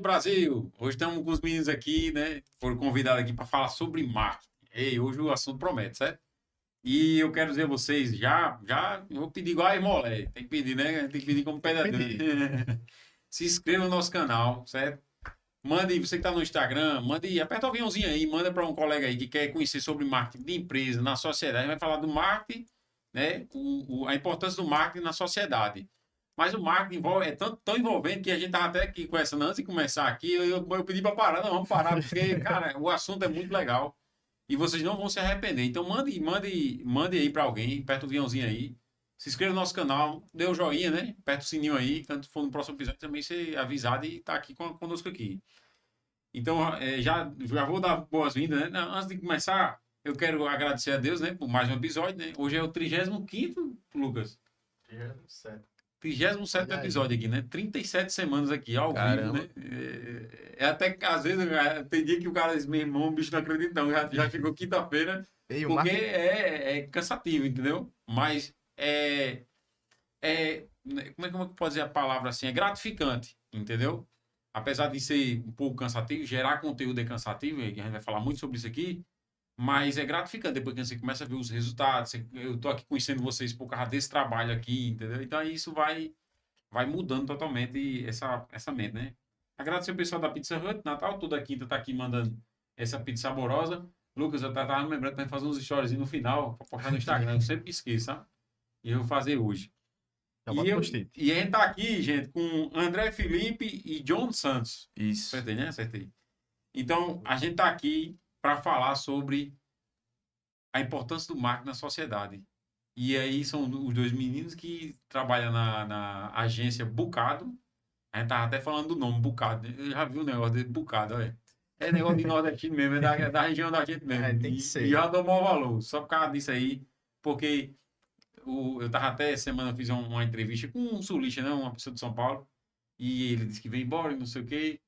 Brasil! Hoje estamos com os meninos aqui, né? Foram convidados aqui para falar sobre marketing. Ei, hoje o assunto promete, certo? E eu quero dizer a vocês, eu vou pedir igual a Imolé. Tem que pedir, né? Tem que pedir como Tem que pedador. Se inscreva no nosso canal, certo? Mande, você que está no Instagram, aperta o aviãozinho aí, manda para um colega aí que quer conhecer sobre marketing de empresa, na sociedade. A gente vai falar do marketing, né? A importância do marketing na sociedade. Mas o marketing é tão envolvente que a gente estava até aqui conversando antes de começar aqui. Eu pedi para parar, não, vamos parar, porque, cara, o assunto é muito legal e vocês não vão se arrepender. Então, mande aí para alguém, aperta o aviãozinho aí. Se inscreva no nosso canal, dê o joinha, né? Aperta o sininho aí, quando for no próximo episódio também ser avisado e tá aqui conosco aqui. Então, já vou dar boas-vindas, né? Não, antes de começar, eu quero agradecer a Deus, né? Por mais um episódio, né? Hoje é o 35º, Lucas. 37. 37º episódio aqui, né? 37 semanas aqui, ao vivo, né? Até que, às vezes, tem dia que o cara diz, meu irmão, o bicho não acredita, não. Já chegou quinta-feira, porque é cansativo, entendeu? Mas como é que pode dizer a palavra assim? É gratificante, entendeu? Apesar de ser um pouco cansativo, gerar conteúdo é cansativo, e a gente vai falar muito sobre isso aqui, mas é gratificante depois que você começa a ver os resultados. Eu tô aqui conhecendo vocês por causa desse trabalho aqui, entendeu? Então isso vai mudando totalmente essa mente, né? Agradecer o pessoal da Pizza Hut, Natal, toda quinta tá aqui mandando essa pizza saborosa. Lucas, eu tava me lembrando pra gente fazer uns stories no final, pra postar no Instagram, eu sempre esqueço, sabe? E eu vou fazer hoje. E a gente tá aqui, gente, com André Felipe e John Santos. Isso. Acertei, né? Acertei. Então, a gente tá aqui para falar sobre a importância do marketing na sociedade. E aí são os dois meninos que trabalham na agência Bucado. A gente tava até falando do nome, Bucado. Eu já vi o negócio de Bucado, olha. É negócio de nordestino mesmo, é da região da gente mesmo. Tem que ser. E já dou maior valor, só por causa disso aí, porque eu tava até semana, eu fiz uma entrevista com um sulista, né? Uma pessoa de São Paulo. E ele disse que veio embora, não sei o quê,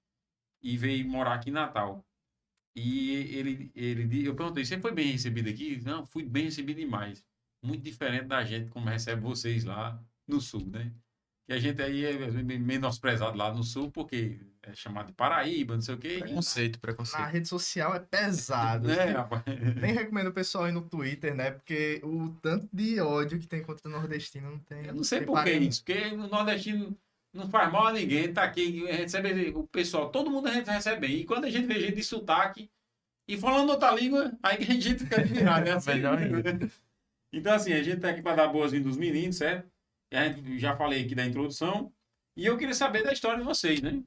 e veio morar aqui em Natal. E eu perguntei, você foi bem recebido aqui? Não, fui bem recebido demais. Muito diferente da gente como recebe vocês lá no sul, né? Que a gente aí é menosprezado lá no sul, porque é chamado de Paraíba, não sei o quê. Preconceito. Na rede social é pesado. Né, rapaz? Nem recomendo o pessoal ir no Twitter, né? Porque o tanto de ódio que tem contra o nordestino não tem. Eu não sei tem por que parâmetro. isso, porque o nordestino não faz mal a ninguém, tá aqui, recebe o pessoal, todo mundo a gente recebe bem. E quando a gente vê gente de sotaque e falando outra língua, aí que a gente fica admirado, né? Assim, Melhor ainda. então, assim, a gente tá aqui para dar boas-vindas dos meninos, certo? E a gente já falei aqui da introdução. E eu queria saber da história de vocês, né?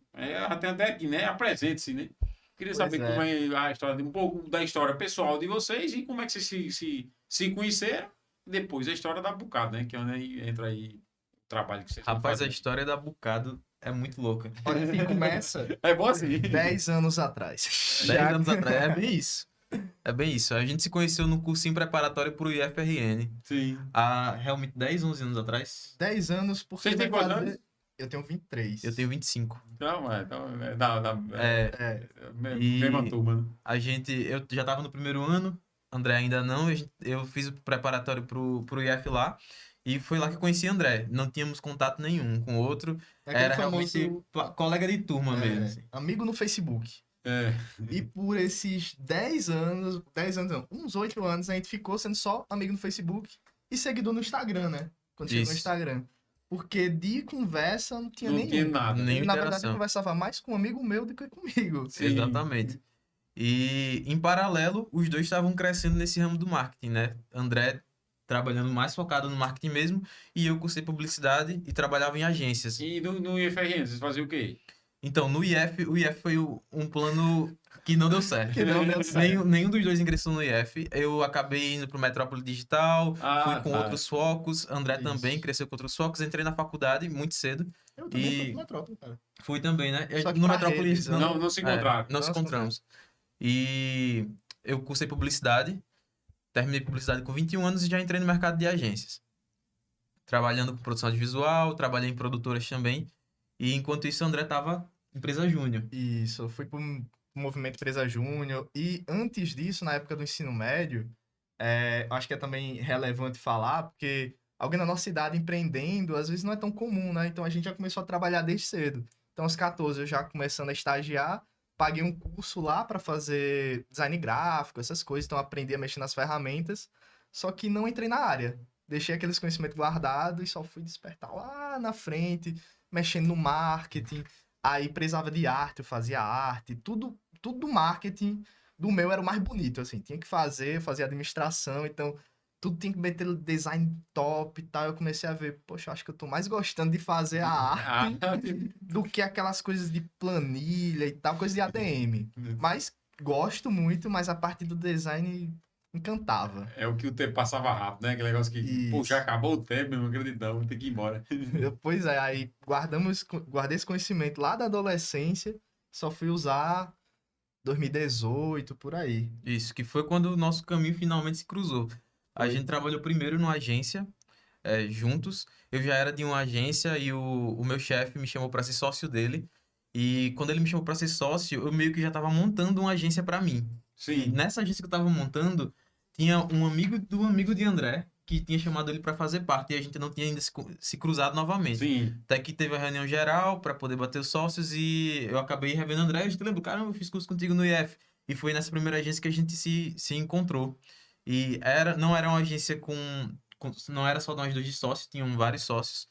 Até aqui, né? Apresente-se, né? Queria saber como é a história, um pouco da história pessoal de vocês e como é que vocês se conheceram. Depois a história da Bucado, né? Que é onde entra aí o trabalho que vocês estão Rapaz, a fazendo. história da Bucado é muito louca. Olha, assim começa É bom assim. 10 anos atrás. 10 anos atrás, é bem isso. É bem isso. A gente se conheceu no cursinho preparatório pro IFRN. Sim. Há realmente 10, 11 anos atrás. 10 anos porque Vocês têm quantos anos? Eu tenho 23. Eu tenho 25. Então, E- mesma turma, né? Eu já tava no primeiro ano, André ainda não. Eu fiz o preparatório pro IF lá. E foi lá que eu conheci André. Não tínhamos contato nenhum com o outro. Aquele Era famoso, realmente colega de turma mesmo. Assim. amigo no Facebook. É. E por esses 10 anos não, uns 8 anos, a gente ficou sendo só amigo no Facebook e seguidor no Instagram, né? Quando chegou no Isso. Instagram. Porque de conversa não tinha Não nenhum. tinha nada. Nem Na verdade, eu interação. conversava mais com um amigo meu do que comigo. Sim. Exatamente. E, em paralelo, os dois estavam crescendo nesse ramo do marketing, né? André trabalhando mais focado no marketing mesmo, e eu cursei publicidade e trabalhava em agências. E no IFRN, vocês faziam o quê? Então, o IF foi um plano que não deu certo. Que não deu certo. Nenhum dos dois ingressou no IF. Eu acabei indo pro Metrópole Digital, fui com tá. outros focos. André Isso. também cresceu com outros focos. Entrei na faculdade muito cedo. Eu também fui E- pro Metrópole, cara. Fui também, né? Só que No pra Metrópole redes, Não se encontraram. não se encontramos. E eu cursei publicidade, terminei publicidade com 21 anos e já entrei no mercado de agências. Trabalhando com produção de visual, trabalhei em produtoras também. E enquanto isso, o André tava empresa júnior. Isso, eu fui pro movimento Empresa Júnior. E antes disso, na época do ensino médio, acho que é também relevante falar, porque alguém na nossa idade empreendendo, às vezes não é tão comum, né? Então a gente já começou a trabalhar desde cedo. Então, aos 14, eu já começando a estagiar, paguei um curso lá para fazer design gráfico, essas coisas, então aprendi a mexer nas ferramentas, só que não entrei na área. Deixei aqueles conhecimentos guardados e só fui despertar lá na frente, mexendo no marketing. Aí precisava de arte, eu fazia arte, tudo do marketing do meu era o mais bonito, assim, tinha que fazer, fazia administração, então tudo tinha que meter design top e tal. Eu comecei a ver, poxa, eu acho que eu tô mais gostando de fazer a arte do que aquelas coisas de planilha e tal, coisa de ADM. Mas gosto muito, mas a parte do design encantava. É o que o tempo passava rápido, né? Aquele negócio que, pô, já Isso. acabou o tempo, meu, não acredito não, vou ter que ir embora. Pois é, aí guardei esse conhecimento lá da adolescência, só fui usar 2018, por aí. Isso, que foi quando o nosso caminho finalmente se cruzou. A Foi. gente trabalhou primeiro numa agência, juntos. Eu já era de uma agência e o meu chefe me chamou para ser sócio dele. E quando ele me chamou para ser sócio, eu meio que já estava montando uma agência para mim. E Sim, nessa agência que eu estava montando, tinha um amigo do amigo de André que tinha chamado ele para fazer parte e a gente não tinha ainda se cruzado novamente. sim. Até que teve a reunião geral para poder bater os sócios e eu acabei revendo o André. A gente lembra, caramba, eu fiz curso contigo no IF. E foi nessa primeira agência que a gente se encontrou. E não era uma agência não era só nós dois de sócios, tinham vários sócios.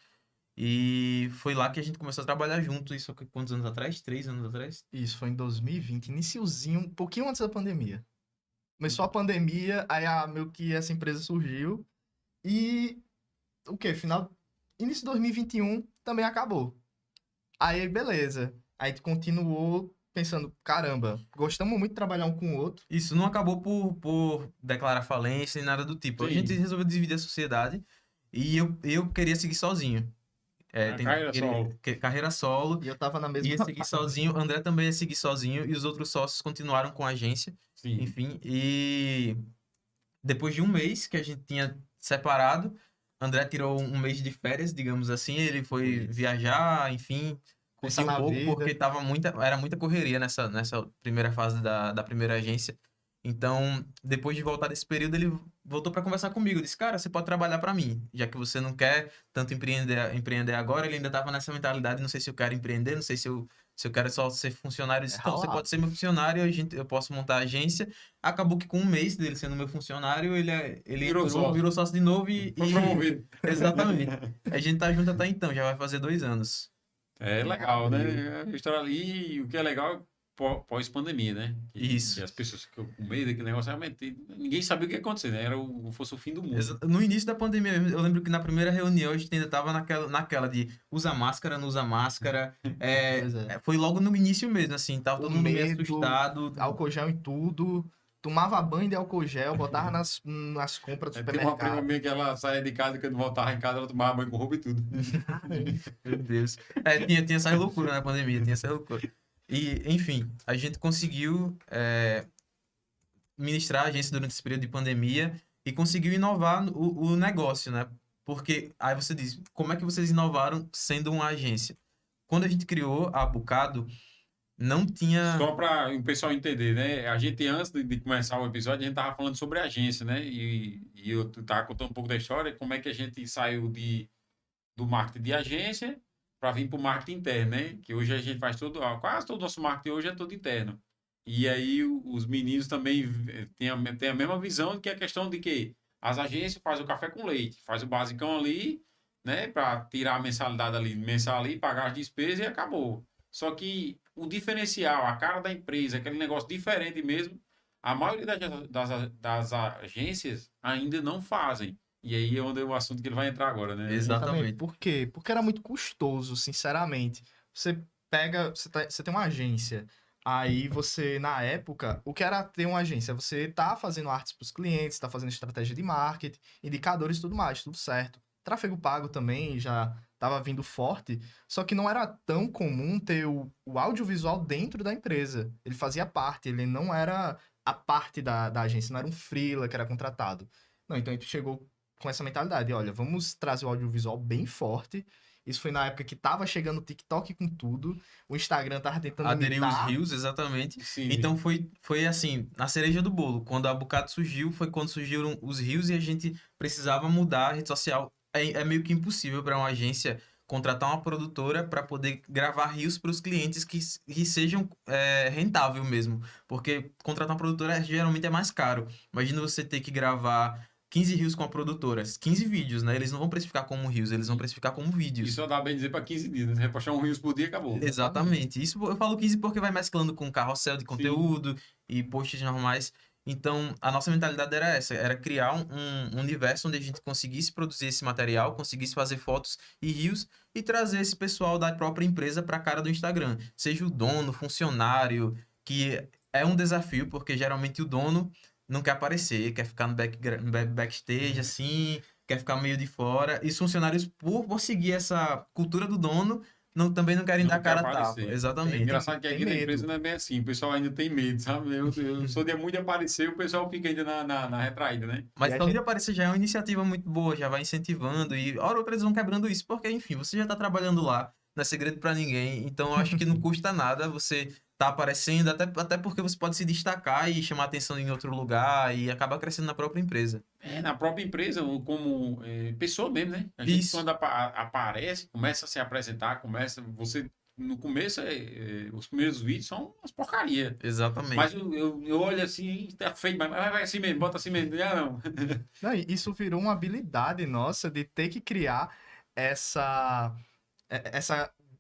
E foi lá que a gente começou a trabalhar junto. Isso há quantos anos atrás? 3 anos atrás? Isso foi em 2020, iniciozinho, um pouquinho antes da pandemia. Começou a pandemia, aí meio que essa empresa surgiu. E o quê? Início de 2021 também acabou. Aí, beleza. Aí a gente continuou pensando, caramba, gostamos muito de trabalhar um com o outro. Isso não acabou por declarar falência nem nada do tipo. A Sim. gente resolveu dividir a sociedade e eu queria seguir sozinho. Carreira solo. Carreira solo. E eu tava na mesma Ia seguir sozinho. André também ia seguir sozinho. E os outros sócios continuaram com a agência. Sim. Enfim, e depois de um mês que a gente tinha separado, André tirou um mês de férias, digamos assim. Ele foi Isso. viajar, enfim, curtir Pensar um na pouco, vida. porque era muita correria nessa primeira fase da primeira agência. Então, depois de voltar desse período, ele voltou para conversar comigo. Disse, cara, você pode trabalhar para mim, já que você não quer tanto empreender agora. Ele ainda estava nessa mentalidade, não sei se eu quero empreender, não sei se eu quero só ser funcionário. Eu disse, então, você ralar. pode ser meu funcionário, eu posso montar a agência. Acabou que com um mês dele sendo meu funcionário, ele virou sócio de novo Foi promovido. Exatamente. A gente tá junto até então, já vai fazer 2 anos. É legal, né? A história ali, o que é legal é pós-pandemia, né? Isso. E as pessoas ficam com medo daquele negócio, realmente, ninguém sabia o que ia acontecer, né? Fosse o fim do mundo. No início da pandemia, eu lembro que na primeira reunião a gente ainda tava naquela de usa máscara, não usa máscara. Pois é. Foi logo no início mesmo, assim, tava O todo mundo meio medo, assustado. Álcool gel em tudo. Tomava banho de álcool gel, botava nas compras do Tem uma prima supermercado. minha que ela saía de casa e quando voltava em casa ela tomava banho com roupa e tudo. Meu Deus. Tinha essa loucura na pandemia, tinha essa loucura. E, enfim, a gente conseguiu ministrar a agência durante esse período de pandemia e conseguiu inovar o negócio, né? Porque aí você diz, como é que vocês inovaram sendo uma agência? Quando a gente criou a Bucado, não tinha... Só para o pessoal entender, né? A gente, antes de começar o episódio, a gente tava falando sobre a agência, né? E eu tava contando um pouco da história, como é que a gente saiu do marketing de agência para vir para o marketing interno, né? Que hoje a gente faz quase todo o nosso marketing hoje é todo interno. E aí os meninos também têm a mesma visão, que é a questão de que as agências fazem o café com leite, faz o basicão ali, né? Para tirar a mensalidade ali, mensal ali, pagar as despesas e acabou. Só que o diferencial, a cara da empresa, aquele negócio diferente mesmo, a maioria das agências ainda não fazem. E aí é onde é o assunto que ele vai entrar agora, né? Exatamente. Por quê? Porque era muito custoso, sinceramente. Você você tem uma agência, aí você, na época, o que era ter uma agência? Você tá fazendo artes para os clientes, tá fazendo estratégia de marketing, indicadores e tudo mais, tudo certo. Tráfego pago também já estava vindo forte, só que não era tão comum ter o audiovisual dentro da empresa. Ele fazia parte, ele não era a parte da agência, não era um freela que era contratado. Não, então a gente chegou com essa mentalidade, olha, vamos trazer o audiovisual bem forte. Isso foi na época que tava chegando o TikTok com tudo, o Instagram tava tentando Aderiu os imitar. Reels, exatamente. Sim. Então foi assim, a cereja do bolo. Quando a Bucado surgiu, foi quando surgiram os Reels e a gente precisava mudar a rede social. É meio que impossível para uma agência contratar uma produtora para poder gravar reels para os clientes que sejam rentável mesmo. Porque contratar uma produtora geralmente é mais caro. Imagina você ter que gravar 15 reels com a produtora, 15 vídeos, né? Eles não vão precificar como reels, eles vão precificar como vídeos. Isso só dá bem dizer para 15 dias, né? Você vai postar um Reels por dia, acabou. Exatamente. Isso eu falo 15 porque vai mesclando com carrossel de conteúdo e posts normais. Então, a nossa mentalidade era essa, era criar um universo onde a gente conseguisse produzir esse material, conseguisse fazer fotos e reels e trazer esse pessoal da própria empresa para a cara do Instagram. Seja o dono, funcionário, que é um desafio, porque geralmente o dono não quer aparecer, quer ficar no backstage, assim, quer ficar meio de fora. E os funcionários, por seguir essa cultura do dono, também não querem dar cara a tapa. É Exatamente. engraçado que Tem aqui na medo. empresa não é bem assim. O pessoal ainda tem medo, sabe? Eu sou de muito de aparecer, o pessoal fica ainda na retraída, né? Mas E a só de gente- aparecer já é uma iniciativa muito boa, já vai incentivando e hora ou outra eles vão quebrando isso, porque enfim, você já tá trabalhando lá, não é segredo pra ninguém, então eu acho que não custa nada você tá aparecendo, até porque você pode se destacar e chamar atenção em outro lugar e acabar crescendo na própria empresa. Na própria empresa, como pessoa mesmo, né? A gente Isso. quando aparece, começa a se apresentar, no começo, os primeiros vídeos são umas porcaria. Exatamente. Mas eu olho assim, tá feio, mas vai assim mesmo, bota assim mesmo. Ah, não. Não, e isso virou uma habilidade nossa de ter que criar essa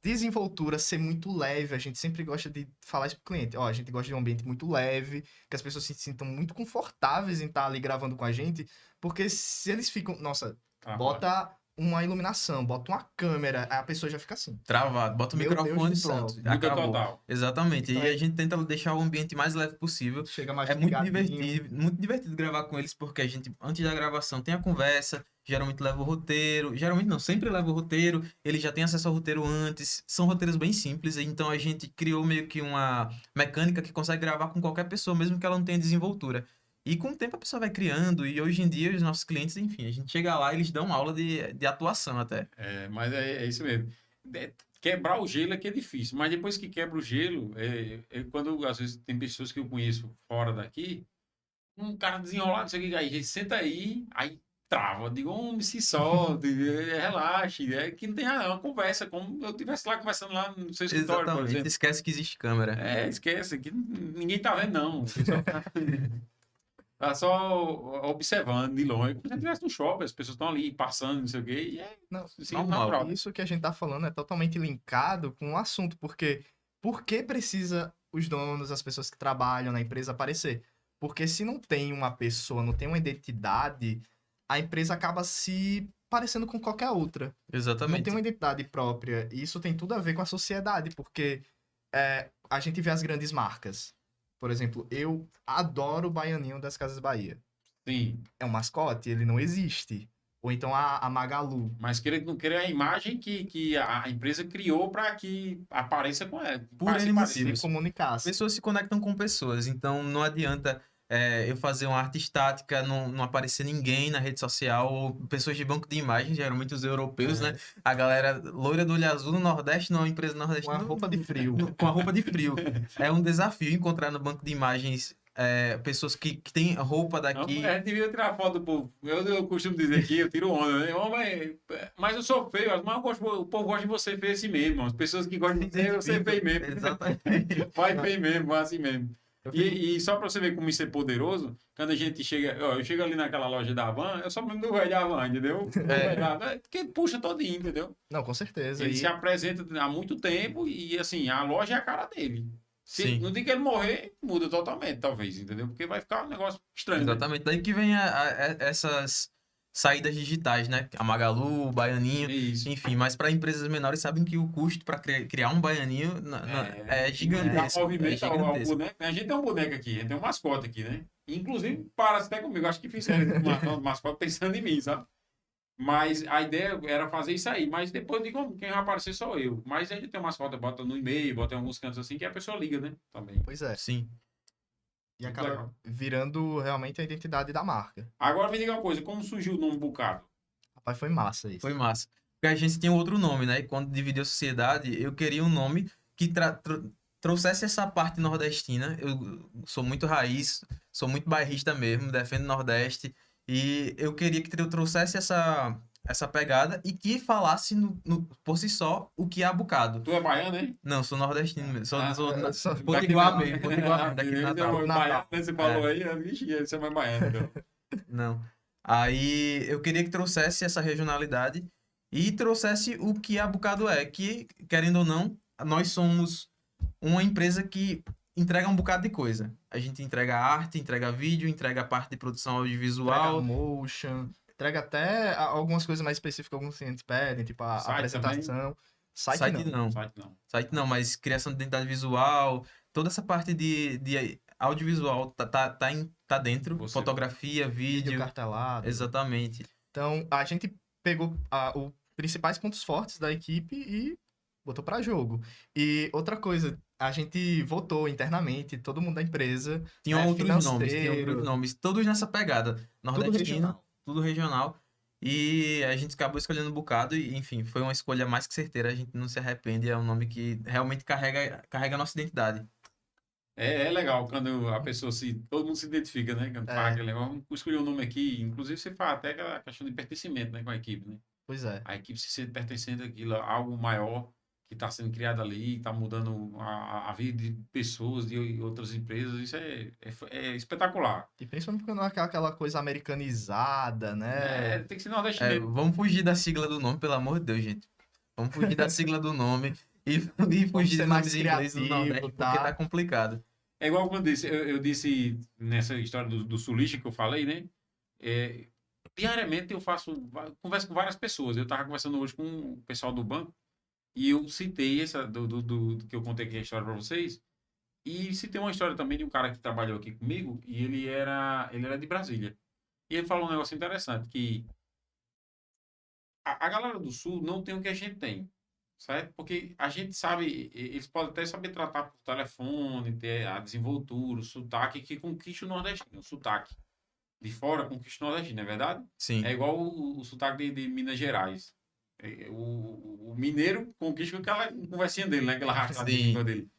desenvoltura ser muito leve. A gente sempre gosta de falar isso pro cliente. Ó, a gente gosta de um ambiente muito leve, que as pessoas se sintam muito confortáveis em estar ali gravando com a gente, porque se eles ficam, nossa, bota uma iluminação, bota uma câmera, aí a pessoa já fica assim. Travado, bota o Meu microfone Deus e do céu. pronto. Muda Acabou. total. Exatamente. Então E é- a gente tenta deixar o ambiente mais leve possível. Chega mais É muito ligadinho. muito divertido gravar com eles, porque a gente, antes da gravação, tem a conversa, geralmente leva o roteiro, geralmente não, sempre leva o roteiro, ele já tem acesso ao roteiro antes, são roteiros bem simples, então a gente criou meio que uma mecânica que consegue gravar com qualquer pessoa, mesmo que ela não tenha desenvoltura. E com o tempo a pessoa vai criando, e hoje em dia os nossos clientes, enfim, a gente chega lá e eles dão aula de atuação até. Mas é isso mesmo. Quebrar o gelo é que é difícil, mas depois que quebra o gelo, quando às vezes tem pessoas que eu conheço fora daqui, um cara desenrolado, não sei o que, aí gente senta aí trava, digo, homem, se solte, relaxe, que não tem nada, é uma conversa, como eu estivesse lá conversando lá no seu escritório, por Exatamente, exemplo. esquece que existe câmera. Esquece, que ninguém tá vendo, não. O pessoal tá só observando de longe, como se estivesse no shopping, as pessoas estão ali passando, não sei o quê, e Não, assim, normal. natural. Isso que a gente tá falando é totalmente linkado com o assunto, porque por que precisa os donos, as pessoas que trabalham na empresa aparecer? Porque se não tem uma pessoa, não tem uma identidade, a empresa acaba se parecendo com qualquer outra. Não Exatamente. tem uma identidade própria. E isso tem tudo a ver com a sociedade, porque a gente vê as grandes marcas. Por exemplo, eu adoro o Baianinho das Casas Bahia. Sim, É um mascote, ele não existe. Ou então a Magalu. mas queira que não queira a imagem que a empresa criou para que apareça com ela. Por Pareça N parecer. motivos. Se comunicasse. Pessoas se conectam com pessoas, então não adianta eu fazer uma arte estática, não aparecer ninguém na rede social, ou pessoas de banco de imagens, geralmente os europeus, né? A galera loira do olho azul no Nordeste, numa empresa nordestina. Com a roupa de frio. Com a roupa de frio. É um desafio encontrar no banco de imagens pessoas que têm roupa Não, daqui. a gente devia tirar foto do povo. Eu costumo dizer aqui, eu tiro onda, né? Mas eu sou feio, mas o povo gosta de você feio assim mesmo. As pessoas que gostam de você feio mesmo. Exatamente. Vai feio mesmo, vai assim mesmo. E só pra você ver como isso é poderoso, quando a gente chega, eu chego ali naquela loja da Havan, eu só me lembro do velho da Havan, entendeu? Porque puxa todinho, entendeu? Não, com certeza. Ele E se apresenta há muito tempo e assim, a loja é a cara dele. Sim. No dia que ele morrer, muda totalmente, talvez, entendeu? Porque vai ficar um negócio estranho. Né? Exatamente. Daí que vem essas saídas digitais, né? A Magalu, o Baianinho, Isso. enfim. Mas para empresas menores sabem que o custo para criar um Baianinho é gigantesco. Dá movimento É ao gigantesco. boneco. A gente tem um boneco aqui, a gente tem um mascote aqui, né? Inclusive, parece até comigo. Acho que fizeram um mascote pensando em mim, sabe? Mas a ideia era fazer isso aí. Mas depois eu digo, quem vai aparecer sou eu. Mas a gente tem uma mascote, bota no e-mail, bota em alguns cantos assim, que a pessoa liga, né? Também. pois é. Sim. E Muito acaba legal. virando realmente a identidade da marca. Agora me diga uma coisa, como surgiu o nome Bocado? Rapaz, foi massa isso. Foi massa. Porque a gente tinha outro nome, né? E quando dividiu a sociedade, eu queria um nome que trouxesse essa parte nordestina. Eu sou muito raiz, sou muito bairrista mesmo, defendo o Nordeste. E eu queria que trouxesse essa pegada e que falasse por si só o que é a bocado. Tu é baiano, hein? Não, sou nordestino mesmo. Sou, Ah, sou daqui potiguar de- mesmo, potiguar mesmo, daqui de Beleza, Natal. baiano, Natal. né? Você falou aí, vixe, você é mais baiano, então. Não. Aí eu queria que trouxesse essa regionalidade e trouxesse o que a Bocado é, que, querendo ou não, nós somos uma empresa que entrega um bocado de coisa. A gente entrega arte, entrega vídeo, entrega a parte de produção Entrega audiovisual. motion, entrega até algumas coisas mais específicas que alguns clientes pedem, tipo a Site apresentação. Site, Site não. não. Site não. Site não, mas criação de identidade visual, toda essa parte de audiovisual tá dentro. Você- Fotografia, Vídeo vídeo. cartelado. Exatamente. Então, a gente pegou os principais pontos fortes da equipe e botou pra jogo. E outra coisa, a gente votou internamente, todo mundo da empresa, Tinham né, outros nomes, tinham financeiro, outros nomes, todos nessa pegada. Nordestino, regional. tudo regional. E a gente acabou escolhendo um bocado e, enfim, foi uma escolha mais que certeira. A gente não se arrepende, é um nome que realmente carrega a nossa identidade. É legal quando a pessoa todo mundo se identifica, né? Quando fala aquele negócio, vamos escolher um nome aqui. Inclusive, você fala até aquela questão de pertencimento, né, com a equipe, né? Pois é. A equipe se sente pertencente àquilo, a algo maior que está sendo criado ali, está mudando a vida de pessoas de outras empresas. Isso é espetacular. E principalmente quando é aquela coisa americanizada, né? Tem que ser nordestino. Vamos fugir da sigla do nome, pelo amor de Deus, gente. Vamos fugir da sigla do nome e fugir ser de mais nomes em inglês do criativo, Nordeste, porque tá? tá complicado. É igual quando eu disse nessa história do sulista que eu falei, né? Diariamente eu converso com várias pessoas. Eu estava conversando hoje com o pessoal do banco e eu citei essa do que eu contei aqui a história para vocês. E citei uma história também de um cara que trabalhou aqui comigo e ele era de Brasília. E ele falou um negócio interessante, que a galera do Sul não tem o que a gente tem, certo? Porque a gente sabe, eles podem até saber tratar por telefone, ter a desenvoltura, o sotaque que conquista o nordestino, o sotaque de fora conquista o nordestino, não é verdade? Sim. É igual o sotaque de Minas Gerais. O mineiro conquista com aquela conversinha dele, né? Aquela rachadinha de língua dele.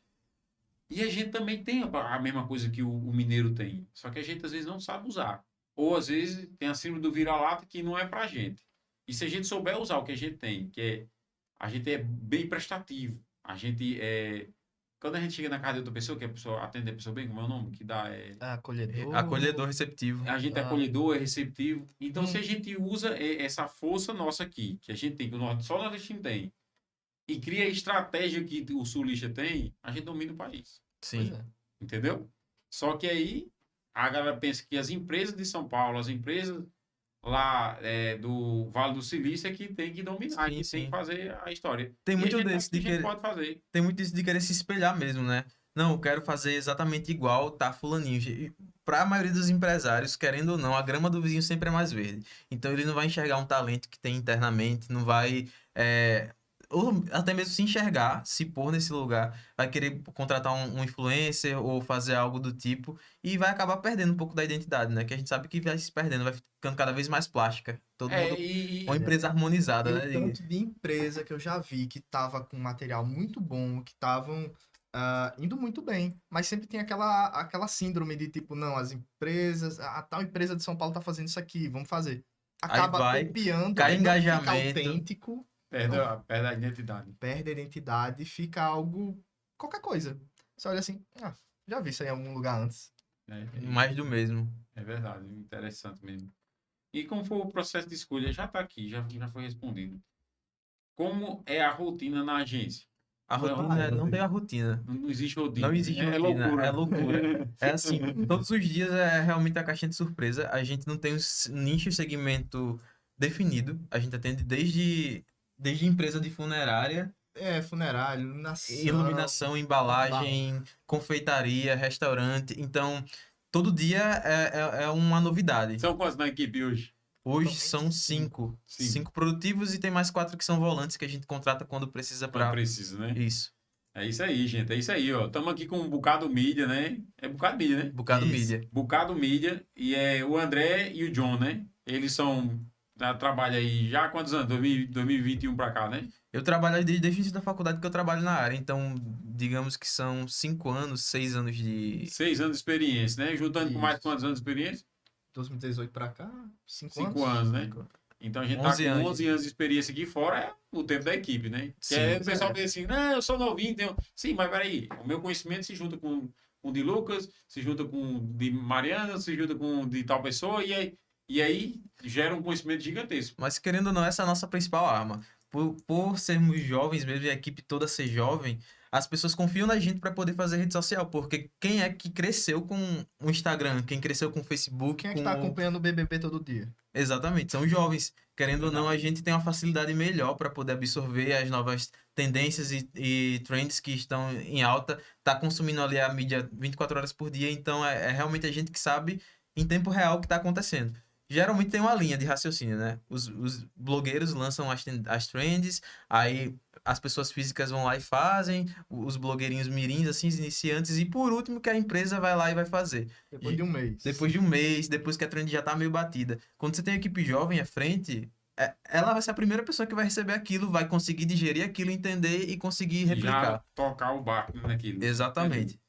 E a gente também tem a mesma coisa que o mineiro tem, só que a gente às vezes não sabe usar. Ou às vezes tem a síndrome do vira-lata que não é pra gente. E se a gente souber usar o que a gente tem, a gente é bem prestativo. Quando a gente chega na casa de outra pessoa, que a pessoa atende a pessoa bem, como é o nome? Que dá. Acolhedor. Acolhedor receptivo. A gente é acolhedor, é receptivo. Então, se a gente usa essa força nossa aqui, que a gente tem, que só o nordestino tem, e cria a estratégia que o sulista tem, a gente domina o país. Sim. Pois é. Entendeu? Só que aí a galera pensa que as empresas de São Paulo, as empresas lá do Vale do Silício é que tem que dominar, Sim, que sim. tem que fazer a história. Tem E muito a gente desse acha que de a gente querer- pode fazer. Tem muito isso de querer se espelhar mesmo, né? Não, eu quero fazer exatamente igual, tá, fulaninho. Para a maioria dos empresários, querendo ou não, a grama do vizinho sempre é mais verde. Então ele não vai enxergar um talento que tem internamente, não vai ou até mesmo se enxergar, se pôr nesse lugar, vai querer contratar um influencer ou fazer algo do tipo e vai acabar perdendo um pouco da identidade, né? Que a gente sabe que vai se perdendo, vai ficando cada vez mais plástica. Todo mundo uma empresa harmonizada, E né? o tanto de empresa que eu já vi que tava com material muito bom, que estavam indo muito bem, mas sempre tem aquela síndrome de tipo, não, as empresas, a tal empresa de São Paulo tá fazendo isso aqui, vamos fazer. Acaba vai, copiando, cai aí não fica engajamento. autêntico, Perde a identidade. perde a identidade, fica algo, qualquer coisa. Você olha assim, já vi isso aí em algum lugar antes. Mais do mesmo. É verdade, interessante mesmo. E como foi o processo de escolha? Já está aqui, já foi respondido. Como é a rotina na agência? A rotina, não tem a rotina. Não existe rotina. Não existe É rotina, loucura. é loucura. É assim, todos os dias é realmente a caixinha de surpresa. A gente não tem um nicho e segmento definido. A gente atende desde empresa de funerária, Funerário, iluminação, embalagem, confeitaria, restaurante. Então, todo dia é uma novidade. São quantos na equipe hoje? Hoje são 5. 5 produtivos e tem mais 4 que são volantes que a gente contrata quando precisa Quando para precisa, né? isso. É isso aí, gente. É isso aí, ó. Estamos aqui com um Bocado Mídia, né? É Bocado Mídia, né? Bocado Isso. mídia. Bocado Mídia. E é o André e o John, né? Eles trabalham aí já há quantos anos? 2021 para cá, né? Eu trabalho desde o início da faculdade que eu trabalho na área, então digamos que são 5 anos, 6 anos de 6 anos de experiência, né? Juntando com mais Isso. quantos anos de experiência? 2018 pra cá, 5 5 anos, né? Então a gente tá 11 com anos. 11 anos de experiência aqui fora, é o tempo da equipe, né? Que Sim, é, o pessoal diz assim, não, eu sou novinho, tenho... Sim, mas peraí, o meu conhecimento se junta com o de Lucas, se junta com o de Mariana, se junta com o de tal pessoa, e aí gera um conhecimento gigantesco. Mas querendo ou não, essa é a nossa principal arma. Por sermos jovens mesmo e a equipe toda ser jovem, as pessoas confiam na gente para poder fazer rede social. Porque quem é que cresceu com o Instagram? Quem cresceu com o Facebook? Quem é que com tá o- acompanhando o BBB todo dia? Exatamente, são jovens. Querendo ou não, a gente tem uma facilidade melhor para poder absorver as novas tendências e trends que estão em alta. Tá consumindo ali a mídia 24 horas por dia, então é realmente a gente que sabe em tempo real o que está acontecendo. Geralmente tem uma linha de raciocínio, né? Os blogueiros lançam as trends, aí as pessoas físicas vão lá e fazem, os blogueirinhos mirins, assim, os iniciantes, e por último que a empresa vai lá e vai fazer. Depois de um mês. Depois de um mês, depois que a trend já tá meio batida. Quando você tem uma equipe jovem à frente, ela vai ser a primeira pessoa que vai receber aquilo, vai conseguir digerir aquilo, entender e conseguir replicar. Já tocar o barco naquilo. Exatamente.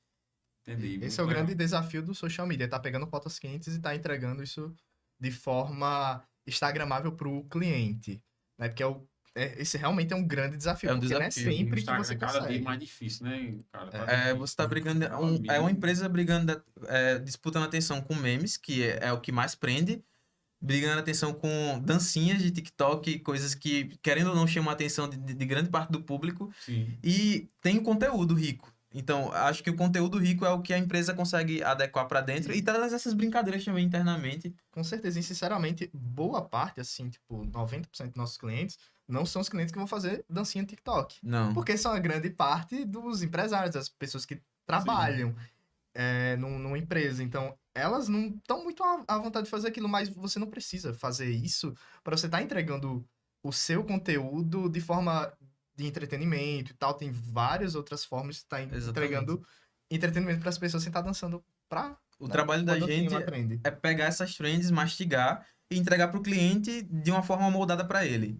Entendi. Esse é o Muito grande legal. desafio do social media, tá pegando pautas quentes e tá entregando isso de forma instagramável pro cliente, né? Porque esse realmente é um grande desafio, É um porque não é desafio. O sempre que Instagram você é cada dia consegue. mais difícil, né, cara? Tá É, difícil. você tá brigando. Meu É uma amigo. empresa brigando, disputando atenção com memes, que é o que mais prende. Brigando atenção com dancinhas de TikTok, coisas que, querendo ou não, chamam a atenção de grande parte do público. Sim. E tem o conteúdo rico. Então, acho que o conteúdo rico é o que a empresa consegue adequar para dentro e traz essas brincadeiras também internamente. Com certeza, e sinceramente, boa parte, assim, tipo, 90% dos nossos clientes não são os clientes que vão fazer dancinha no TikTok. Não. Porque são a grande parte dos empresários, das pessoas que trabalham numa empresa. Então, elas não estão muito à vontade de fazer aquilo, mas você não precisa fazer isso para você estar entregando o seu conteúdo de forma de entretenimento e tal. Tem várias outras formas de estar entregando entretenimento para as pessoas sem estar dançando pra O trabalho da gente trend. é pegar essas trends, mastigar e entregar para o cliente de uma forma moldada para ele.